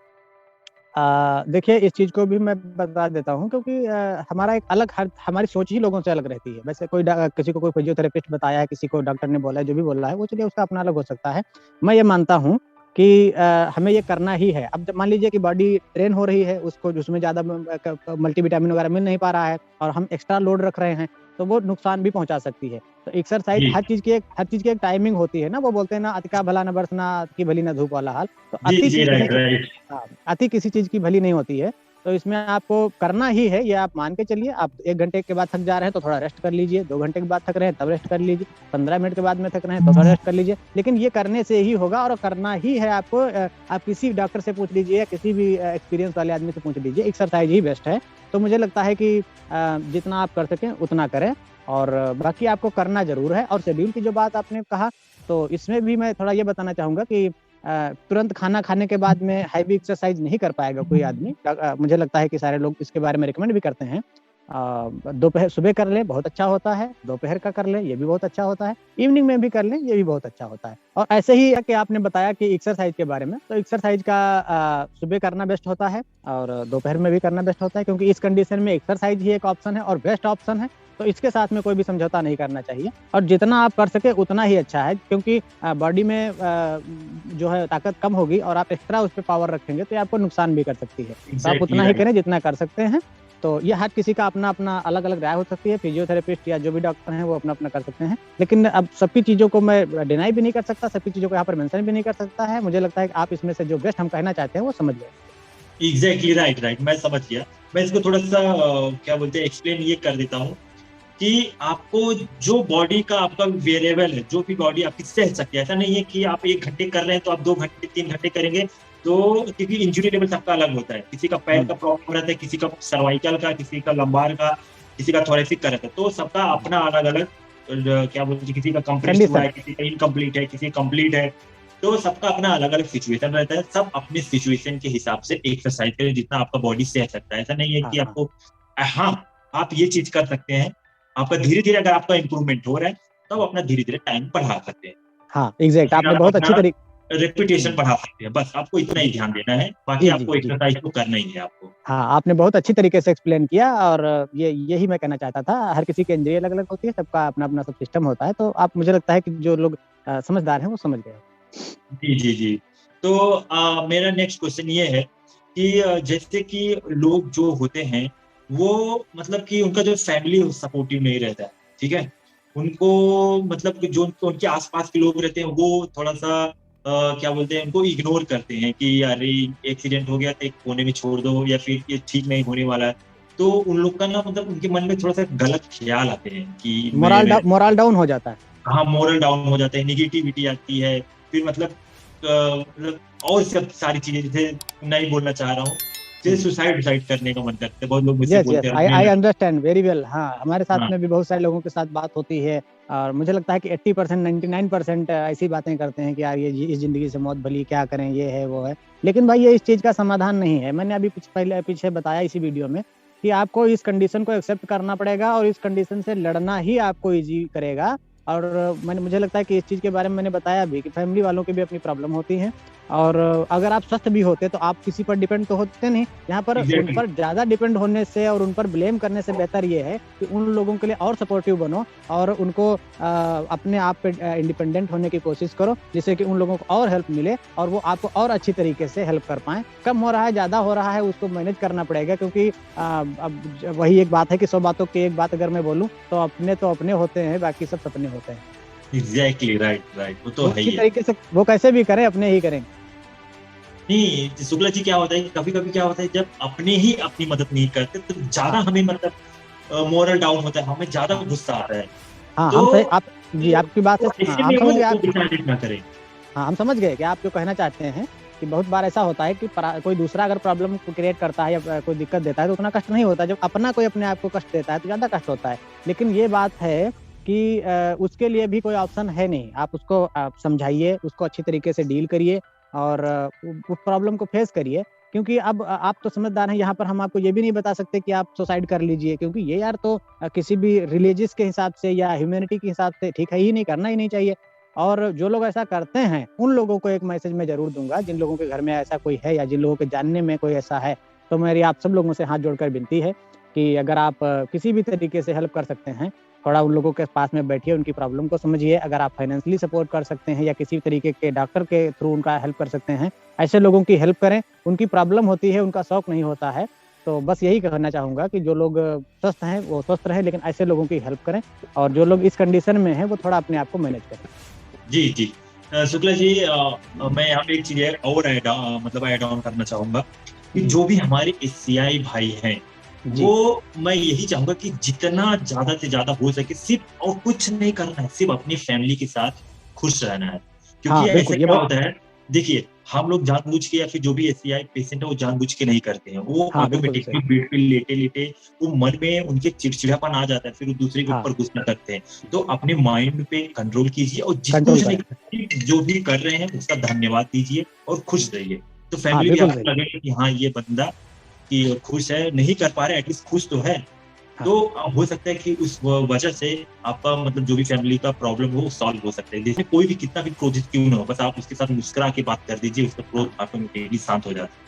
देखिए इस चीज़ को भी मैं बता देता हूँ, क्योंकि हमारा एक अलग हर हमारी सोच ही लोगों से अलग रहती है। वैसे किसी को कोई फिजियोथेरेपिस्ट बताया है, किसी को डॉक्टर ने बोला है, जो भी बोल रहा है, वो चलिए उसका अपना अलग हो सकता है। मैं ये मानता हूँ कि हमें ये करना ही है। अब जब मान लीजिए कि बॉडी ट्रेन हो रही है, उसको उसमें ज़्यादा मल्टीविटामिन वगैरह मिल नहीं पा रहा है और हम एक्स्ट्रा लोड रख रहे हैं, तो वो नुकसान भी पहुँचा सकती है। तो एक्सरसाइज़ जी। हर चीज़ की एक टाइमिंग होती है ना, वो बोलते हैं ना, "अति का भला न बरसना, अति की भली न धूप" वाला हाल। तो जी, जी, राइट, राइट। हाँ, अति किसी चीज़ की भली नहीं होती है, तो इसमें आपको करना ही है, ये आप मान के चलिए। आप 1 घंटे के बाद थक जा रहे हैं, तो थोड़ा रेस्ट कर लीजिए, 2 घंटे के बाद थक रहे हैं, तब रेस्ट कर लीजिए, 15 मिनट के बाद में थक रहे हैं, तो थोड़ा रेस्ट कर लीजिए। लेकिन ये करने से ही होगा और करना ही है आपको। आप किसी डॉक्टर से पूछ लीजिए या किसी भी एक्सपीरियंस वाले आदमी से पूछ लीजिए, एक्सरसाइज़ ही बेस्ट है। तो मुझे लगता है कि जितना आप कर सकें उतना करें और बाकी आपको करना ज़रूर है। और शेड्यूल की जो बात आपने कहा, तो इसमें भी मैं थोड़ा ये बताना चाहूँगा कि तुरंत खाना खाने के बाद में हैवी एक्सरसाइज़ नहीं कर पाएगा कोई आदमी। मुझे लगता है कि सारे लोग इसके बारे में रिकमेंड भी करते हैं। दोपहर सुबह कर लें, बहुत अच्छा होता है, दोपहर का कर लें, ये भी बहुत अच्छा होता है, इवनिंग में भी कर लें, ये भी बहुत अच्छा होता है। और ऐसे ही है कि आपने बताया कि एक्सरसाइज़ के बारे में, तो एक्सरसाइज़ का सुबह करना बेस्ट होता है और दोपहर में भी करना बेस्ट होता है, क्योंकि इस कंडीशन में एक्सरसाइज़ ही एक ऑप्शन है और बेस्ट ऑप्शन है। तो इसके साथ में कोई भी समझौता नहीं करना चाहिए और जितना आप कर सकें उतना ही अच्छा है, क्योंकि बॉडी में जो है ताकत कम होगी और आप एक्स्ट्रा उस पे पावर रखेंगे तो ये आपको नुकसान भी कर सकती है। तो आप एग्ज़ैक्टली उतना ही राइट। करें जितना कर सकते हैं। तो ये हर किसी का अपना-अपना अलग-अलग राय हो सकती है, फिजियोथेरेपिस्ट या जो भी डॉक्टर हैं वो अपना-अपना कर सकते हैं। लेकिन अब सबकी चीज़ों को मैं डिनाई भी नहीं कर सकता, सबकी चीज़ों को यहाँ पर मेंशन भी नहीं कर सकता है। मुझे लगता है कि आप इसमें से जो बेस्ट हम कहना चाहते हैं वो समझ गए। Exactly right, right. मैं समझ गया। मैं इसको थोड़ा-सा क्या बोलते हैं एक्सप्लेन ये कर देता हूँ कि आपको जो बॉडी का आपका वेरिएबल है, जो भी बॉडी आपकी सह सकती है, ऐसा नहीं है कि आप 1 घंटे कर रहे हैं तो आप 2 घंटे, 3 घंटे करेंगे, तो क्योंकि इंजुरी लेवल सबका अलग होता है, किसी का पैर का प्रॉब्लम रहता है, किसी का सर्वाइकल का, किसी का लंबार का, किसी का थोरेसिक का रहता है, तो सबका अपना अलग अलग क्या बोलते हैं, किसी का कंप्रेस्ड हुआ कंडीशन। है, किसी का इनकम्प्लीट है, किसी कंप्लीट है, तो सबका अपना अलग अलग सिचुएशन रहता है। सब अपने सिचुएशन के हिसाब से एक्सरसाइज करें जितना आपका बॉडी सह सकता है। ऐसा नहीं है हाँ कि हाँ आपको, हाँ, आप ये चीज कर सकते हैं, आपका धीरे धीरे अगर आपका इंप्रूवमेंट हो रहा है तब अपना धीरे धीरे टाइम बढ़ा सकते हैं, हाँ, एग्जैक्ट, फिर आपने आप बहुत अच्छी अपना तरीके। रेपुटेशन बढ़ा सकते हैं। बस आपको इतना ही जी ध्यान देना है, बाकी जी जी आपको जी। एक्सरसाइज तो करना ही है आपको। हाँ, आपने बहुत अच्छी तरीके से एक्सप्लेन किया, और ये यही मैं कहना चाहता था। हर किसी की इंजरी अलग अलग होती है, सबका अपना अपना सब सिस्टम होता है, तो आप, मुझे लगता है कि जो लोग समझदार हैं वो समझ गए। जी जी जी। तो मेरा नेक्स्ट क्वेश्चन ये है कि जैसे कि लोग जो होते हैं वो मतलब कि उनका जो फैमिली सपोर्टिव नहीं रहता है, ठीक है, उनको मतलब कि जो उनके आसपास के लोग रहते हैं वो थोड़ा सा क्या बोलते हैं, उनको इग्नोर करते हैं कि अरे एक्सीडेंट हो गया तो एक कोने में छोड़ दो, या फिर ये ठीक नहीं होने वाला है। तो उन लोग का ना मतलब उनके मन में थोड़ा सा गलत ख्याल आते हैं कि मैं मेरे, मोरल डाउन हो जाता है। हाँ, मोरल डाउन हो जाता है, निगेटिविटी आती है, फिर मतलब और सब सारी चीजें, जैसे नहीं बोलना चाह रहा हूँ, जैसे सुसाइड सुसाइड करने का मन करता है, बहुत लोग मुझसे यस बोलते यस, हैं आई मैं, आई अंडरस्टैंड वेरी वेल। हाँ, हमारे साथ हाँ में भी बहुत सारे लोगों के साथ बात होती है, और मुझे लगता है कि 80% 99% ऐसी बातें करते हैं कि यार ये इस जिंदगी से मौत भली, क्या करें, ये है वो है। लेकिन भाई, ये इस चीज का समाधान नहीं है। मैंने अभी पहले पीछे बताया इसी वीडियो में कि आपको इस कंडीशन को एक्सेप्ट करना पड़ेगा, और इस कंडीशन से लड़ना ही आपको इजी करेगा। और मुझे लगता है कि इस चीज के बारे में मैंने बताया भी कि फैमिली वालों की भी अपनी प्रॉब्लम होती है, और अगर आप स्वस्थ भी होते तो आप किसी पर डिपेंड तो होते नहीं। यहाँ पर उन एग्जैक्टली। पर ज्यादा डिपेंड होने से और उन पर ब्लेम करने से बेहतर ये है कि उन लोगों के लिए और सपोर्टिव बनो, और उनको अपने आप पे इंडिपेंडेंट होने की कोशिश करो, जिससे कि उन लोगों को और हेल्प मिले, और वो आपको और अच्छी तरीके से हेल्प कर पाए। कम हो रहा है, ज्यादा हो रहा है, उसको मैनेज करना पड़ेगा, क्योंकि अब वही एक बात है कि 100 बातों की एक बात अगर मैं बोलूँ, तो अपने होते हैं, बाकी सब सपने होते हैं। एग्जैक्टली, राइट राइट, वो तो वो है अच्छी ही है। तरीके से वो कैसे भी करें, अपने ही करें। नहीं शुक्ला जी, क्या होता है, कभी कभी क्या होता है, जब अपने ही अपनी मदद नहीं करते तो ज्यादा हाँ हमें मतलब मोरल डाउन होता है, हमें ज्यादा हाँ गुस्सा आता है। हाँ, तो हम सही आप जी, आपकी बात से, तो हाँ, ऐसे हम में समझ गए वो आप। डिसाइड ना करें। हाँ, हम समझ गए कि आप जो कहना चाहते हैं कि बहुत बार ऐसा होता है कि कोई दूसरा अगर प्रॉब्लम क्रिएट करता है या कोई दिक्कत देता है तो उतना कष्ट नहीं होता। जब अपना कोई अपने आप को कष्ट देता है तो ज़्यादा कष्ट होता है। लेकिन ये बात है कि उसके लिए भी कोई ऑप्शन है नहीं। आप उसको समझाइए, उसको अच्छी तरीके से डील करिए, और उस प्रॉब्लम को फेस करिए। क्योंकि अब आप तो समझदार हैं, यहाँ पर हम आपको ये भी नहीं बता सकते कि आप सुसाइड कर लीजिए, क्योंकि ये यार तो किसी भी रिलीजियस के हिसाब से या ह्यूमैनिटी के हिसाब से ठीक है ही नहीं, करना ही नहीं चाहिए। और जो लोग ऐसा करते हैं उन लोगों को एक मैसेज मैं जरूर दूंगा, जिन लोगों के घर में ऐसा कोई है या जिन लोगों के जानने में कोई ऐसा है, तो मेरी आप सब लोगों से हाथ जोड़कर विनती है कि अगर आप किसी भी तरीके से हेल्प कर सकते हैं, थोड़ा उन लोगों के पास में बैठिए, उनकी प्रॉब्लम को समझिए। अगर आप फाइनेंशियली सपोर्ट कर सकते हैं या किसी तरीके के डॉक्टर के थ्रू उनका हेल्प कर सकते हैं, ऐसे लोगों की हेल्प करें। उनकी प्रॉब्लम होती है, उनका शौक नहीं होता है। तो बस यही कहना चाहूंगा कि जो लोग स्वस्थ हैं वो स्वस्थ रहें, लेकिन ऐसे लोगों की हेल्प करें, और जो लोग इस कंडीशन में हैं वो थोड़ा अपने आप को मैनेज करें। जी जी। शुक्ला जी, मैं यहाँ पे एक चीज और मतलब ऐड ऑन करना चाहूंगा कि जी जो भी हमारे एशियाई भाई हैं, वो, जी मैं यही चाहूंगा कि जितना ज्यादा से ज्यादा हो सके, सिर्फ और कुछ नहीं करना है, सिर्फ अपनी फैमिली के साथ खुश रहना है। क्योंकि हाँ, ऐसे बिल्कुल, ये क्या बहुत। होता है, देखिए, हम लोग जानबूझ के, या फिर जो भी एशियाई पेशेंट है वो जानबूझ के नहीं करते हैं, वो हाँ, बिल्कुल सही। ऑटोमेटिकली बेड पे लेटे लेटे वो मन में उनके चिड़चिड़ापन आ जाता है, फिर वो दूसरे के हाँ, ऊपर गुस्सा करते हैं। तो अपने माइंड पे कंट्रोल कीजिए, और जिसको कंट्रोल जो करें। नहीं, जो भी कर रहे हैं उसका धन्यवाद दीजिए और खुश रहिए। तो हाँ, फैमिली भी बिल्कुल सही। आपको लगेगा कि हाँ, ये बंदा कि खुश है, नहीं कर पा रहे, एटलीस्ट खुश तो है। हाँ, तो हो सकता है कि उस वजह से आपका मतलब जो भी फैमिली का प्रॉब्लम हो वो सॉल्व हो सकता है। जैसे कोई भी कितना भी क्रोधित क्यों ना हो, बस आप उसके साथ मुस्कुरा के बात कर दीजिए, उसका क्रोध हाँ, ऑटोमेटिकली शांत हो जाता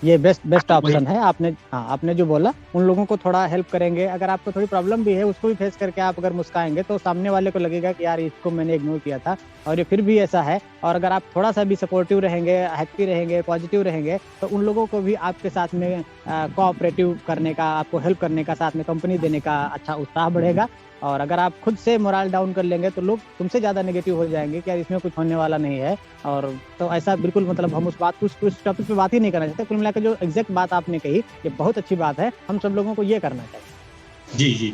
ये बेस्ट है। बेस्ट तो वही, ऑप्शन है। आपने, हाँ, आपने जो बोला, उन लोगों को थोड़ा हेल्प करेंगे। अगर आपको थोड़ी प्रॉब्लम भी है, उसको भी फेस करके आप अगर मुस्काएंगे तो सामने वाले को लगेगा कि यार इसको मैंने इग्नोर किया था और ये फिर भी ऐसा है। और अगर आप थोड़ा सा भी सपोर्टिव रहेंगे, हैप्पी रहेंगे, पॉजिटिव रहेंगे, तो उन लोगों को भी आपके साथ में कोऑपरेटिव करने का, आपको हेल्प करने का, साथ में कंपनी देने का अच्छा उत्साह बढ़ेगा। और अगर आप खुद से मोरल डाउन कर लेंगे तो लोग तुमसे ज़्यादा नेगेटिव हो जाएंगे कि यार इसमें कुछ होने वाला नहीं है। और तो ऐसा बिल्कुल, मतलब हम उस बात, उस टॉपिक पे बात ही नहीं करना चाहते। कुल मिलाकर जो एग्जैक्ट बात आपने कही, ये बहुत अच्छी बात है, हम सब लोगों को ये करना चाहिए। जी जी।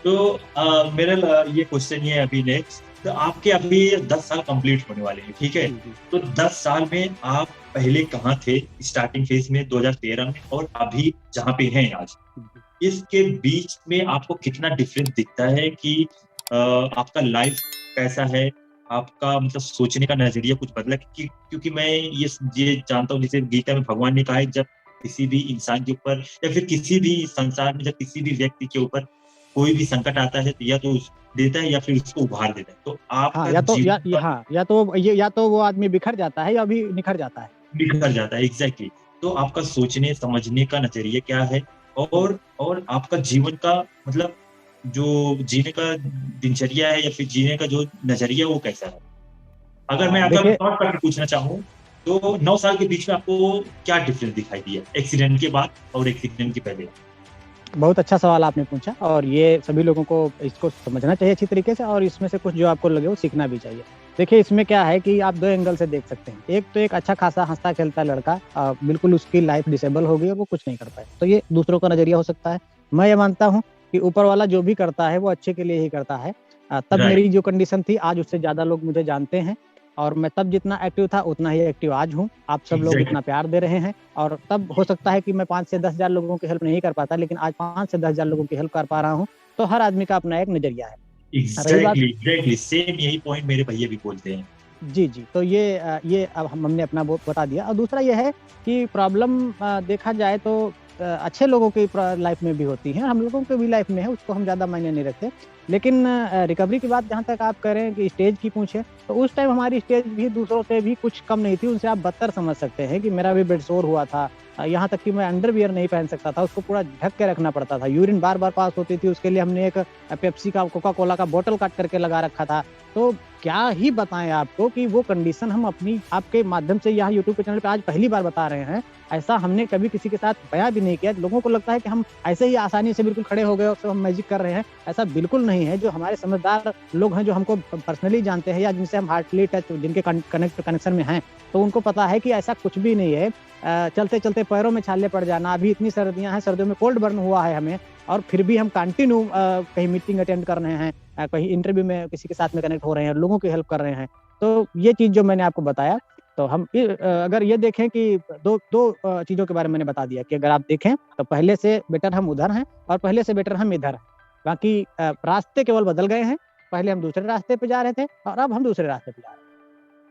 तो मेरा ये क्वेश्चन ये है अभी नेक्स्ट, तो आपके अभी 10 साल कंप्लीट होने वाले हैं, ठीक है? जी, जी। तो 10 साल में आप पहले कहाँ थे स्टार्टिंग फेज में 2013 में, और अभी जहाँ पे हैं आज, जी। इसके बीच में आपको कितना डिफरेंस दिखता है कि आपका लाइफ कैसा है, आपका मतलब सोचने का नजरिया कुछ बदला? क्योंकि मैं ये जानता हूँ, जैसे गीता में भगवान ने कहा है, जब किसी भी इंसान के ऊपर या फिर किसी भी संसार में जब किसी भी व्यक्ति के ऊपर कोई भी संकट आता है, तो या तो देता है या फिर उसको उभार देता है। तो हाँ, आपका या तो जीवन का हाँ, या तो वो आदमी बिखर जाता है या भी निखर जाता है। बिखर जाता है, एग्जैक्टली। तो आपका सोचने समझने का नजरिया क्या है, हुँ। और आपका जीवन का मतलब जो जीने का दिनचर्या है या फिर जीने का जो नजरिया, वो कैसा है? अगर मैं आपका देखिए, शॉर्ट करके पूछना चाहूँ, तो 9 साल के बीच में आपको क्या डिफरेंस दिखाई दिया एक्सीडेंट के बाद और एक्सीडेंट के पहले? बहुत अच्छा सवाल आपने पूछा और ये सभी लोगों को इसको समझना चाहिए अच्छी तरीके से और इसमें से कुछ जो आपको लगे वो सीखना भी चाहिए। देखिए, इसमें क्या है कि आप 2 एंगल से देख सकते हैं। एक तो एक अच्छा खासा हँसता-खेलता लड़का बिल्कुल उसकी लाइफ़ डिसेबल हो गई और वो कुछ नहीं कर पाए। तो ये दूसरों का नज़रिया हो सकता है। मैं ये मानता हूँ कि ऊपर वाला जो भी करता है वो अच्छे के लिए ही करता है। तब राइट, मेरी जो कंडीशन थी आज उससे ज़्यादा लोग मुझे जानते हैं और मैं तब जितना एक्टिव था उतना ही एक्टिव आज हूँ। आप सब लोग एग्जैक्टली, इतना प्यार दे रहे हैं और तब हो सकता है कि मैं 5 से 10,000 लोगों की हेल्प नहीं कर पाता, लेकिन आज 5 से 10,000 लोगों की हेल्प कर पा रहा हूँ, तो हर आदमी का अपना एक नज़रिया है। रही बात एग्जैक्टली, एग्जैक्टली सेम यही पॉइंट मेरे भैया भी बोलते हैं। जी, जी, तो ये अब हमने अपना वो बता दिया और दूसरा ये है कि प्रॉब्लम देखा जाए तो अच्छे लोगों की लाइफ़ में भी होती है, हम लोगों की भी लाइफ़ में है, उसको हम ज़्यादा मायने नहीं रखते। लेकिन रिकवरी की बात जहाँ तक आप कह रहे हैं कि स्टेज की पूछें, तो उस टाइम हमारी स्टेज भी दूसरों से भी कुछ कम नहीं थी, उनसे आप बदतर समझ सकते हैं कि मेरा भी बेडसोर हुआ था। यहाँ तक कि मैं अंडरवियर नहीं पहन सकता था, उसको पूरा ढक के रखना पड़ता था। यूरिन बार-बार पास होती थी, उसके लिए हमने एक पेप्सी का, कोका कोला का बॉटल काट करके लगा रखा था। तो क्या ही बताएँ आपको कि वो कंडीशन हम अपनी आपके माध्यम से यहाँ यूट्यूब के चैनल पे आज पहली बार बता रहे हैं। ऐसा हमने कभी किसी के साथ बयाँ भी नहीं किया। लोगों को लगता है कि हम ऐसे ही आसानी से बिल्कुल खड़े हो गए और सब हम मैजिक कर रहे हैं। ऐसा बिल्कुल नहीं है। जो हमारे समझदार लोग हैं, जो हमको पर्सनली जानते हैं या जिनसे हम हार्टली टच जिनके कनेक्शन में हैं, तो उनको पता है कि ऐसा कुछ भी नहीं है। चलते-चलते पैरों में छाले पड़ जाना, अभी इतनी सर्दियाँ हैं, सर्दियों में कोल्ड बर्न हुआ है हमें और फिर भी हम कंटिन्यू कहीं मीटिंग अटेंड कर रहे हैं, कहीं इंटरव्यू में किसी के साथ में कनेक्ट हो रहे हैं, लोगों की हेल्प कर रहे हैं। तो ये चीज़ जो मैंने आपको बताया, तो हम अगर ये देखें कि 2 चीज़ों के बारे में मैंने बता दिया कि अगर आप देखें, तो पहले से बेटर हम उधर हैं और पहले से बेटर हम इधर हैं। बाकी रास्ते केवल बदल गए हैं, पहले हम दूसरे रास्ते पे जा रहे थे और अब हम दूसरे रास्ते पे जा रहे हैं।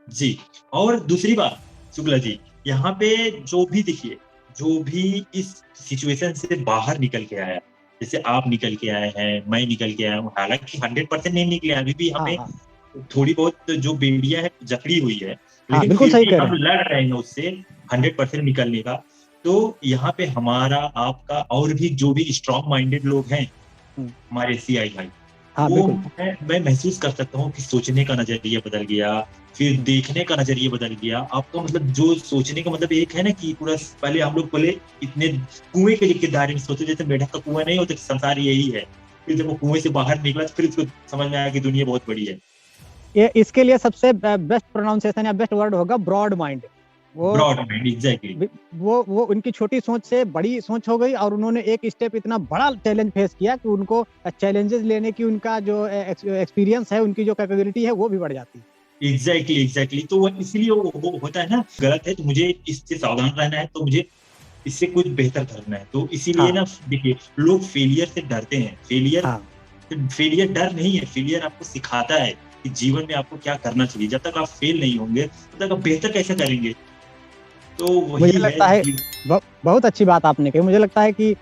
जी, और दूसरी बात शुक्ला जी, यहाँ पे जो भी देखिए, जो भी इस सिचुएशन से बाहर निकल के आया, जैसे आप निकल के आए हैं, मैं निकल के आया हूँ, हालाँकि 100% नहीं निकले, अभी भी हाँ, हमें हाँ। थोड़ी बहुत जो बेड़ियाँ हैं जकड़ी हुई है, हाँ, लेकिन बिल्कुल फिर सही भी कह रहे हम हैं। लड़ रहे हैं उससे 100% निकलने का। तो यहाँ पे हमारा, आपका और भी जो भी स्ट्रॉन्ग माइंडेड लोग हैं, हुँ। हमारे सीआई भाई, हाँ, वो बिल्कुल। मैं महसूस कर सकता हूँ कि सोचने का नज़रिया बदल गया, फिर हुँ। देखने का नज़रिया बदल गया। आपका मतलब जो सोचने का मतलब एक है ना कि पूरा पहले हम लोग पहले इतने कुएँ के दायरे में सोचते, जैसे मेढक का कुआँ नहीं होता कि संसार यही है। फिर जब वो कुएँ से बाहर निकला तो फिर उसको समझ में आया कि दुनिया बहुत बड़ी है। ये इसके लिए सबसे बेस्ट प्रोनाउंसिएशन या बेस्ट वर्ड होगा ब्रॉड माइंड। वो ब्रॉड माइंड एग्ज़ैक्टली। बि वो उनकी छोटी सोच से बड़ी सोच हो गई और उन्होंने एक स्टेप इतना बड़ा चैलेंज फेस किया कि उनको चैलेंजेस लेने की उनका जो एक्सपीरियंस है, उनकी जो कैपेबिलिटी है, वो भी बढ़ जाती है। Exactly, exactly. तो वो इसलिए वो होता है ना, गलत है तो मुझे इससे सावधान रहना है, तो मुझे इससे कुछ बेहतर करना है। तो इसीलिए हाँ, ना देखिए, लोग फेलियर से डरते हैं। फेलियर हाँ। फेलियर डर नहीं है, फेलियर आपको सिखाता है कि जीवन में आपको क्या करना चाहिए। जब तक आप फेल नहीं होंगे, तब तक आप बेहतर कैसे करेंगे? तो मुझे वही है लगता है जी। बहुत अच्छी बात आपने कही। मुझे लगता है कि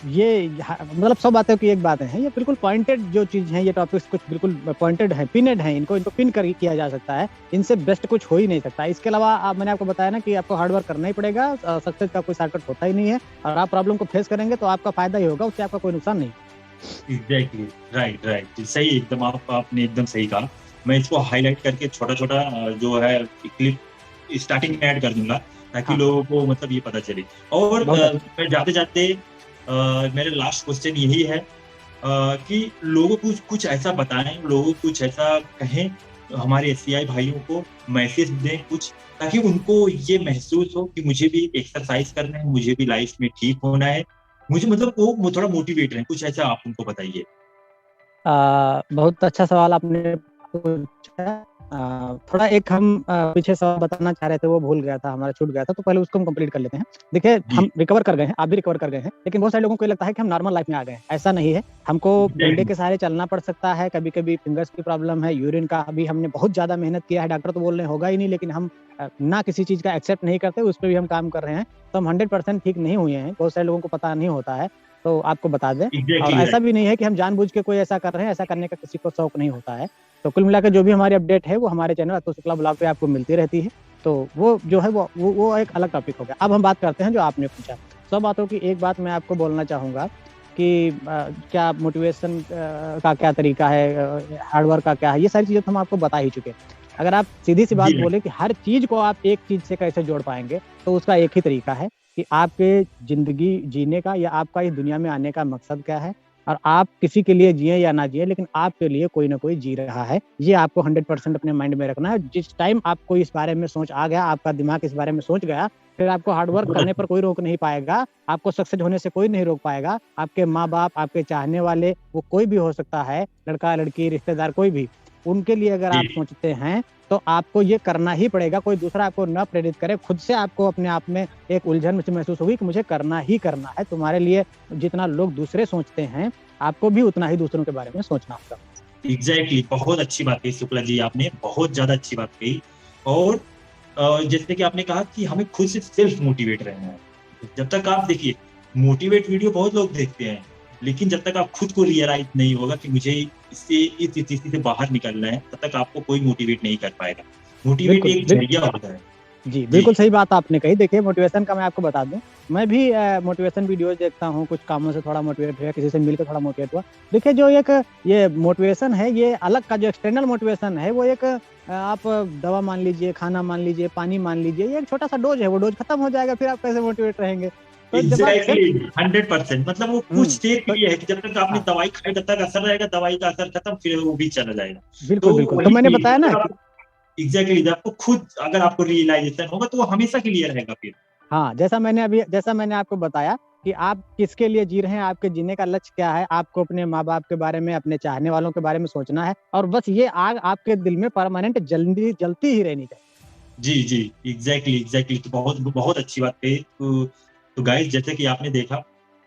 ये मतलब सब बातों की एक बात है। ये बिल्कुल पॉइंटेड जो चीज़ है, ये टॉपिक्स कुछ बिल्कुल पॉइंटेड है, पिनेड है। इनको इनको पिन कर किया जा सकता है। इनसे बेस्ट कुछ हो ही नहीं सकता। इसके अलावा मैंने आपको बताया ना कि आपको हार्ड वर्क करना ही पड़ेगा। सक्सेस का कोई शॉर्टकट होता ही नहीं है और आप प्रॉब्लम को फेस करेंगे तो आपका फ़ायदा ही होगा, उससे आपका कोई नुकसान नहीं। Exactly, right, right. सही एकदम, आपने एकदम सही कहा। मैं इसको हाइलाइट करके छोटा-छोटा जो है क्लिप स्टार्टिंग में ऐड कर दूँगा, ताकि हाँ, लोगों को मतलब ये पता चले। और बहुत अच्छा। मैं जाते-जाते मेरा लास्ट क्वेश्चन यही है कि लोगों को कुछ कुछ ऐसा बताएँ, लोगों को कुछ ऐसा कहें, हमारे एससीआई भाइयों को मैसेज दें कुछ, ताकि उनको ये महसूस हो कि मुझे भी एक्सरसाइज़ करना है, मुझे भी लाइफ़ में ठीक होना है। मुझे मतलब वो थोड़ा मोटिवेट रहें, कुछ ऐसा आप उनको बताइए। बहुत अच्छा सवाल आपने पूछा। थोड़ा एक हम पीछे सवाल बताना चाह रहे थे, वो भूल गया था, हमारा छूट गया था, तो पहले उसको हम कंप्लीट कर लेते हैं। देखिए, जी हम रिकवर कर गए हैं, आप भी रिकवर कर गए हैं, लेकिन बहुत सारे लोगों को ये लगता है कि हम नॉर्मल लाइफ में आ गए हैं। ऐसा नहीं है, हमको डंडे एग्जैक्टली। के सहारे चलना पड़ सकता है, कभी-कभी फिंगर्स की प्रॉब्लम है, यूरिन का अभी हमने बहुत ज़्यादा मेहनत किया है, डॉक्टर तो बोल रहे हैं होगा ही नहीं, लेकिन हम ना किसी चीज़ का एक्सेप्ट नहीं करते, उस पे भी हम काम कर रहे हैं। तो हम 100% ठीक नहीं हुए हैं, बहुत सारे लोगों को पता नहीं होता है, तो आपको बता दें। और एग्जैक्टली ऐसा राइट। भी नहीं है कि हम जानबूझ के कोई ऐसा कर रहे हैं, ऐसा करने का किसी को शौक नहीं होता है। तो कुल मिलाकर जो भी हमारी अपडेट है, वो हमारे चैनल अतुल शुक्ला ब्लॉग पे आपको मिलती रहती है। तो वो जो है वो एक अलग टॉपिक हो गया। अब हम बात करते हैं जो आपने पूछा। 100 बातों की एक बात मैं आपको बोलना चाहूँगा कि क्या मोटिवेशन का क्या तरीका है, हार्ड वर्क का क्या है, ये सारी चीज़ें तो हम आपको बता ही चुके हैं। अगर आप सीधी-सी बात जी बोले कि हर चीज़ को आप एक चीज़ से कैसे जोड़ पाएँगे, तो उसका एक ही तरीका है कि आपके ज़िंदगी जीने का या आपका इस दुनिया में आने का मकसद क्या है, और आप किसी के लिए जिएँ या ना जिएँ, लेकिन आपके लिए कोई ना कोई जी रहा है। ये आपको 100% अपने माइंड में रखना है। जिस टाइम आपको इस बारे में सोच आ गया, आपका दिमाग इस बारे में सोच गया, फिर आपको हार्ड वर्क बहुत करने पर अच्छा। कोई रोक नहीं पाएगा, आपको सक्सेस होने से कोई नहीं रोक पाएगा। आपके माँ-बाप, आपके चाहने वाले, वो कोई भी हो सकता है, लड़का-लड़की, रिश्तेदार कोई भी, उनके लिए अगर जी आप सोचते हैं, तो आपको ये करना ही पड़ेगा। कोई दूसरा आपको ना प्रेरित करे, खुद से आपको अपने आप में एक उलझन सी महसूस होगी कि मुझे करना ही करना है। तुम्हारे लिए जितना लोग दूसरे सोचते हैं, आपको भी उतना ही दूसरों के बारे में सोचना होगा। एग्जैक्टली, बहुत अच्छी बात कही शुक्ला जी, आपने बहुत ज्यादा अच्छी बात कही। और जैसे कि आपने कहा कि हमें खुद से सेल्फ मोटिवेट रहना है। जब तक आप देखिए, मोटिवेट वीडियो बहुत लोग देखते हैं, लेकिन जब तक आप खुद को रियलाइज नहीं होगा कि मुझे इससे इस स्थिति से बाहर निकलना है, तब तक आपको कोई मोटिवेट नहीं कर पाएगा। मोटिवेट बिल्कुल, एक बिल जरिया होता है। जी, जी बिल्कुल सही बात आपने कही। देखिए, मोटिवेशन का मैं आपको बता दूँ, मैं भी मोटिवेशन वीडियोज़ देखता हूँ, कुछ कामों से थोड़ा मोटिवेट हुआ, किसी से मिलकर थोड़ा मोटिवेट हुआ। देखिए, जो एक ये मोटिवेशन है, ये अलग का जो एक्सटर्नल मोटिवेशन है, वो एक आप दवा मान लीजिए, खाना मान लीजिए, पानी मान लीजिए, ये एक छोटा-सा डोज़ है, वो डोज़ खत्म हो जाएगा, फिर आप कैसे मोटिवेट रहेंगे? तो जब आप सेल्फ एग्जैक्टली 100%, मतलब वो कुछ देर के तो लिए है कि जब तक आपने हाँ, दवाई खाई तब तक असर रहेगा, दवाई का असर खत्म, फिर वो भी चला जाएगा। बिल्कुल, तो बिल्कुल। तो वही मैंने चीज बताया है, ना जब कि आप एग्जैक्टली, जब आपको खुद अगर आपको रियलाइजेशन होगा तो वो हमेशा के लिए रहेगा फिर। हाँ, जैसा मैंने आपको बताया कि आप किसके लिए जी रहे हैं, आपके जीने का लक्ष्य क्या है, आपको अपने माँ-बाप के बारे में, अपने चाहने वालों के बारे में सोचना है, और बस ये आग आपके दिल में परमानेंट जलती ही रहनी चाहिए। जी, जी। एग्ज़ैक्टली तो बहुत बहुत अच्छी बात कही। तो गाइस, जैसे कि आपने देखा,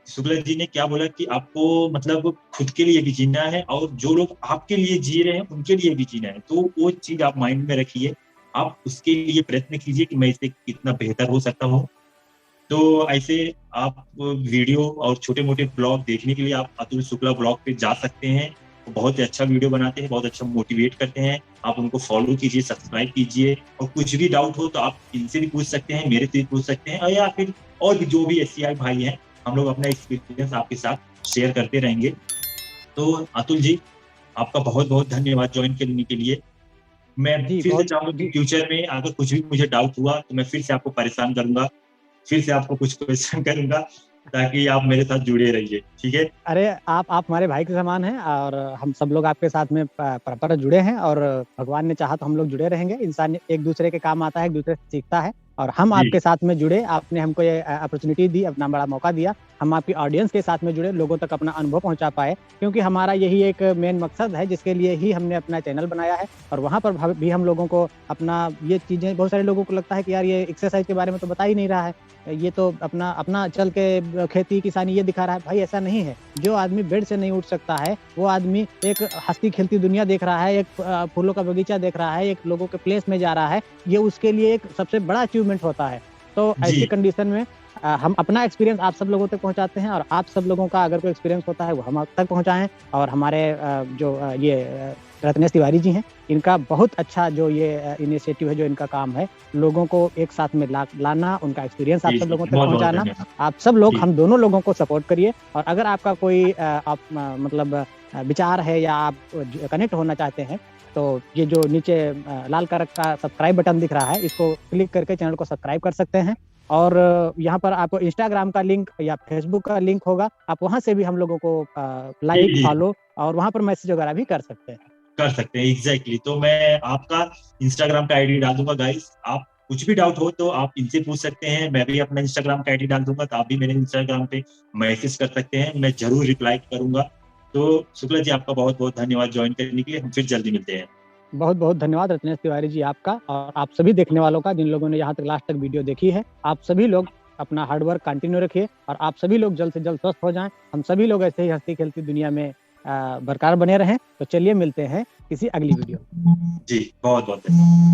शुक्ला जी ने क्या बोला कि आपको मतलब खुद के लिए भी जीना है और जो लोग आपके लिए जी रहे हैं, उनके लिए भी जीना है। तो वो चीज़ आप माइंड में रखिए। आप उसके लिए प्रयत्न कीजिए कि मैं इससे कितना बेहतर हो सकता हूँ। तो ऐसे आप वीडियो और छोटे-मोटे ब्लॉग देखने के लिए आप अतुल शुक्ला ब्लॉग पे जा सकते हैं। वो बहुत ही अच्छा वीडियो बनाते हैं, बहुत अच्छा मोटिवेट करते हैं। आप उनको फॉलो कीजिए, सब्सक्राइब कीजिए, और कुछ भी डाउट हो तो आप इनसे भी पूछ सकते हैं, मेरे से भी पूछ सकते हैं, और या फिर और भी जो भी एससीआई भाई हैं, हम लोग अपना एक्सपीरियंस आपके साथ शेयर करते रहेंगे। तो अतुल जी, आपका बहुत-बहुत धन्यवाद जॉइन करने के लिए। मैं जी, फिर से बहुत चाहूँगा कि जी। फ्यूचर में अगर कुछ भी मुझे डाउट हुआ तो मैं फिर से आपको परेशान करूँगा। फिर से आपको कुछ क्वेश्चन करूँगा, ताकि आप मेरे साथ जुड़े रहिए, ठीक है? अरे! आप हमारे भाई के समान हैं, और हम सब लोग आपके साथ में परस्पर जुड़े हैं, और भगवान ने चाहा तो हम लोग जुड़े रहेंगे। इंसान एक-दूसरे के काम आता है, एक-दूसरे से सीखता है, और हम जी, आपके साथ में जुड़े, आपने हमको ये अपॉर्च्युनिटी दी, अपना बड़ा मौका दिया। हम आपकी ऑडियंस के साथ में जुड़े, लोगों तक अपना अनुभव पहुँचा पाए, क्योंकि हमारा यही एक मेन मकसद है, जिसके लिए ही हमने अपना चैनल बनाया है, और वहाँ पर भी हम लोगों को अपना ये चीज़ें, बहुत सारे लोगों को लगता है कि यार ये एक्सरसाइज़ के बारे में तो बता ही नहीं रहा है। ये तो अपना अपना चल के खेती किसानी ये दिखा रहा है। भाई, ऐसा नहीं है। जो आदमी बेड से नहीं उठ सकता है, वो आदमी एक हँसती-खेलती दुनिया देख रहा है, एक फूलों का बगीचा देख रहा है, एक लोगों के प्लेस में जा रहा है, ये उसके लिए एक सबसे बड़ा अचीवमेंट होता है। तो ऐसी जी, कंडीशन में हम अपना एक्सपीरियंस आप सब लोगों तक पहुँचाते हैं, और आप सब लोगों का अगर कोई एक्सपीरियंस होता है, वो हम आप तक पहुँचाएँ। और हमारे रत्नेश तिवारी जी हैं, इनका बहुत अच्छा जो ये इनिशिएटिव है, जो इनका काम है, लोगों को एक साथ में लाना, उनका एक्सपीरियंस आप जी, सब जी, लोगों तक बहुत-बहुत पहुँचाना। धन्यवाद। आप सब लोग, जी, हम दोनों लोगों को सपोर्ट करिए, और अगर आपका कोई मतलब विचार है, या आप कनेक्ट होना चाहते हैं, तो ये जो नीचे लाल कलर का सब्सक्राइब बटन दिख रहा है, इसको क्लिक करके चैनल को सब्सक्राइब कर सकते हैं। और यहाँ पर आपको इंस्टाग्राम का लिंक या फेसबुक का लिंक होगा, आप वहाँ से भी हम लोगों को जी, लाइक, जी, फॉलो, और वहाँ पर मैसेज वगैरह भी कर सकते हैं। कर सकते हैं, एग्ज़ैक्टली। तो मैं आपका इंस्टाग्राम का आईडी डाल दूँगा गाइस, आप कुछ भी डाउट हो तो आप इनसे पूछ सकते हैं। मैं भी अपना इंस्टाग्राम का आईडी डाल दूँगा, तो आप भी मेरे इंस्टाग्राम पे मैसेज कर सकते हैं, मैं ज़रूर रिप्लाई करूँगा। तो शुक्ला जी, आपका बहुत-बहुत धन्यवाद जॉइन करने के लिए, हम फिर जल्दी मिलते हैं। बहुत बहुत धन्यवाद रत्नेश तिवारी जी आपका, और आप सभी देखने वालों का, जिन लोगों ने यहाँ तक लास्ट तक वीडियो देखी है। आप सभी लोग अपना हार्ड वर्क कंटिन्यू रखिए, और आप सभी लोग जल्द से जल्द स्वस्थ हो जाएं। हम सभी लोग ऐसे ही हंसती खेलती दुनिया में बरकरार बने रहें। तो चलिए मिलते हैं किसी अगली वीडियो में। जी, बहुत बहुत धन्यवाद।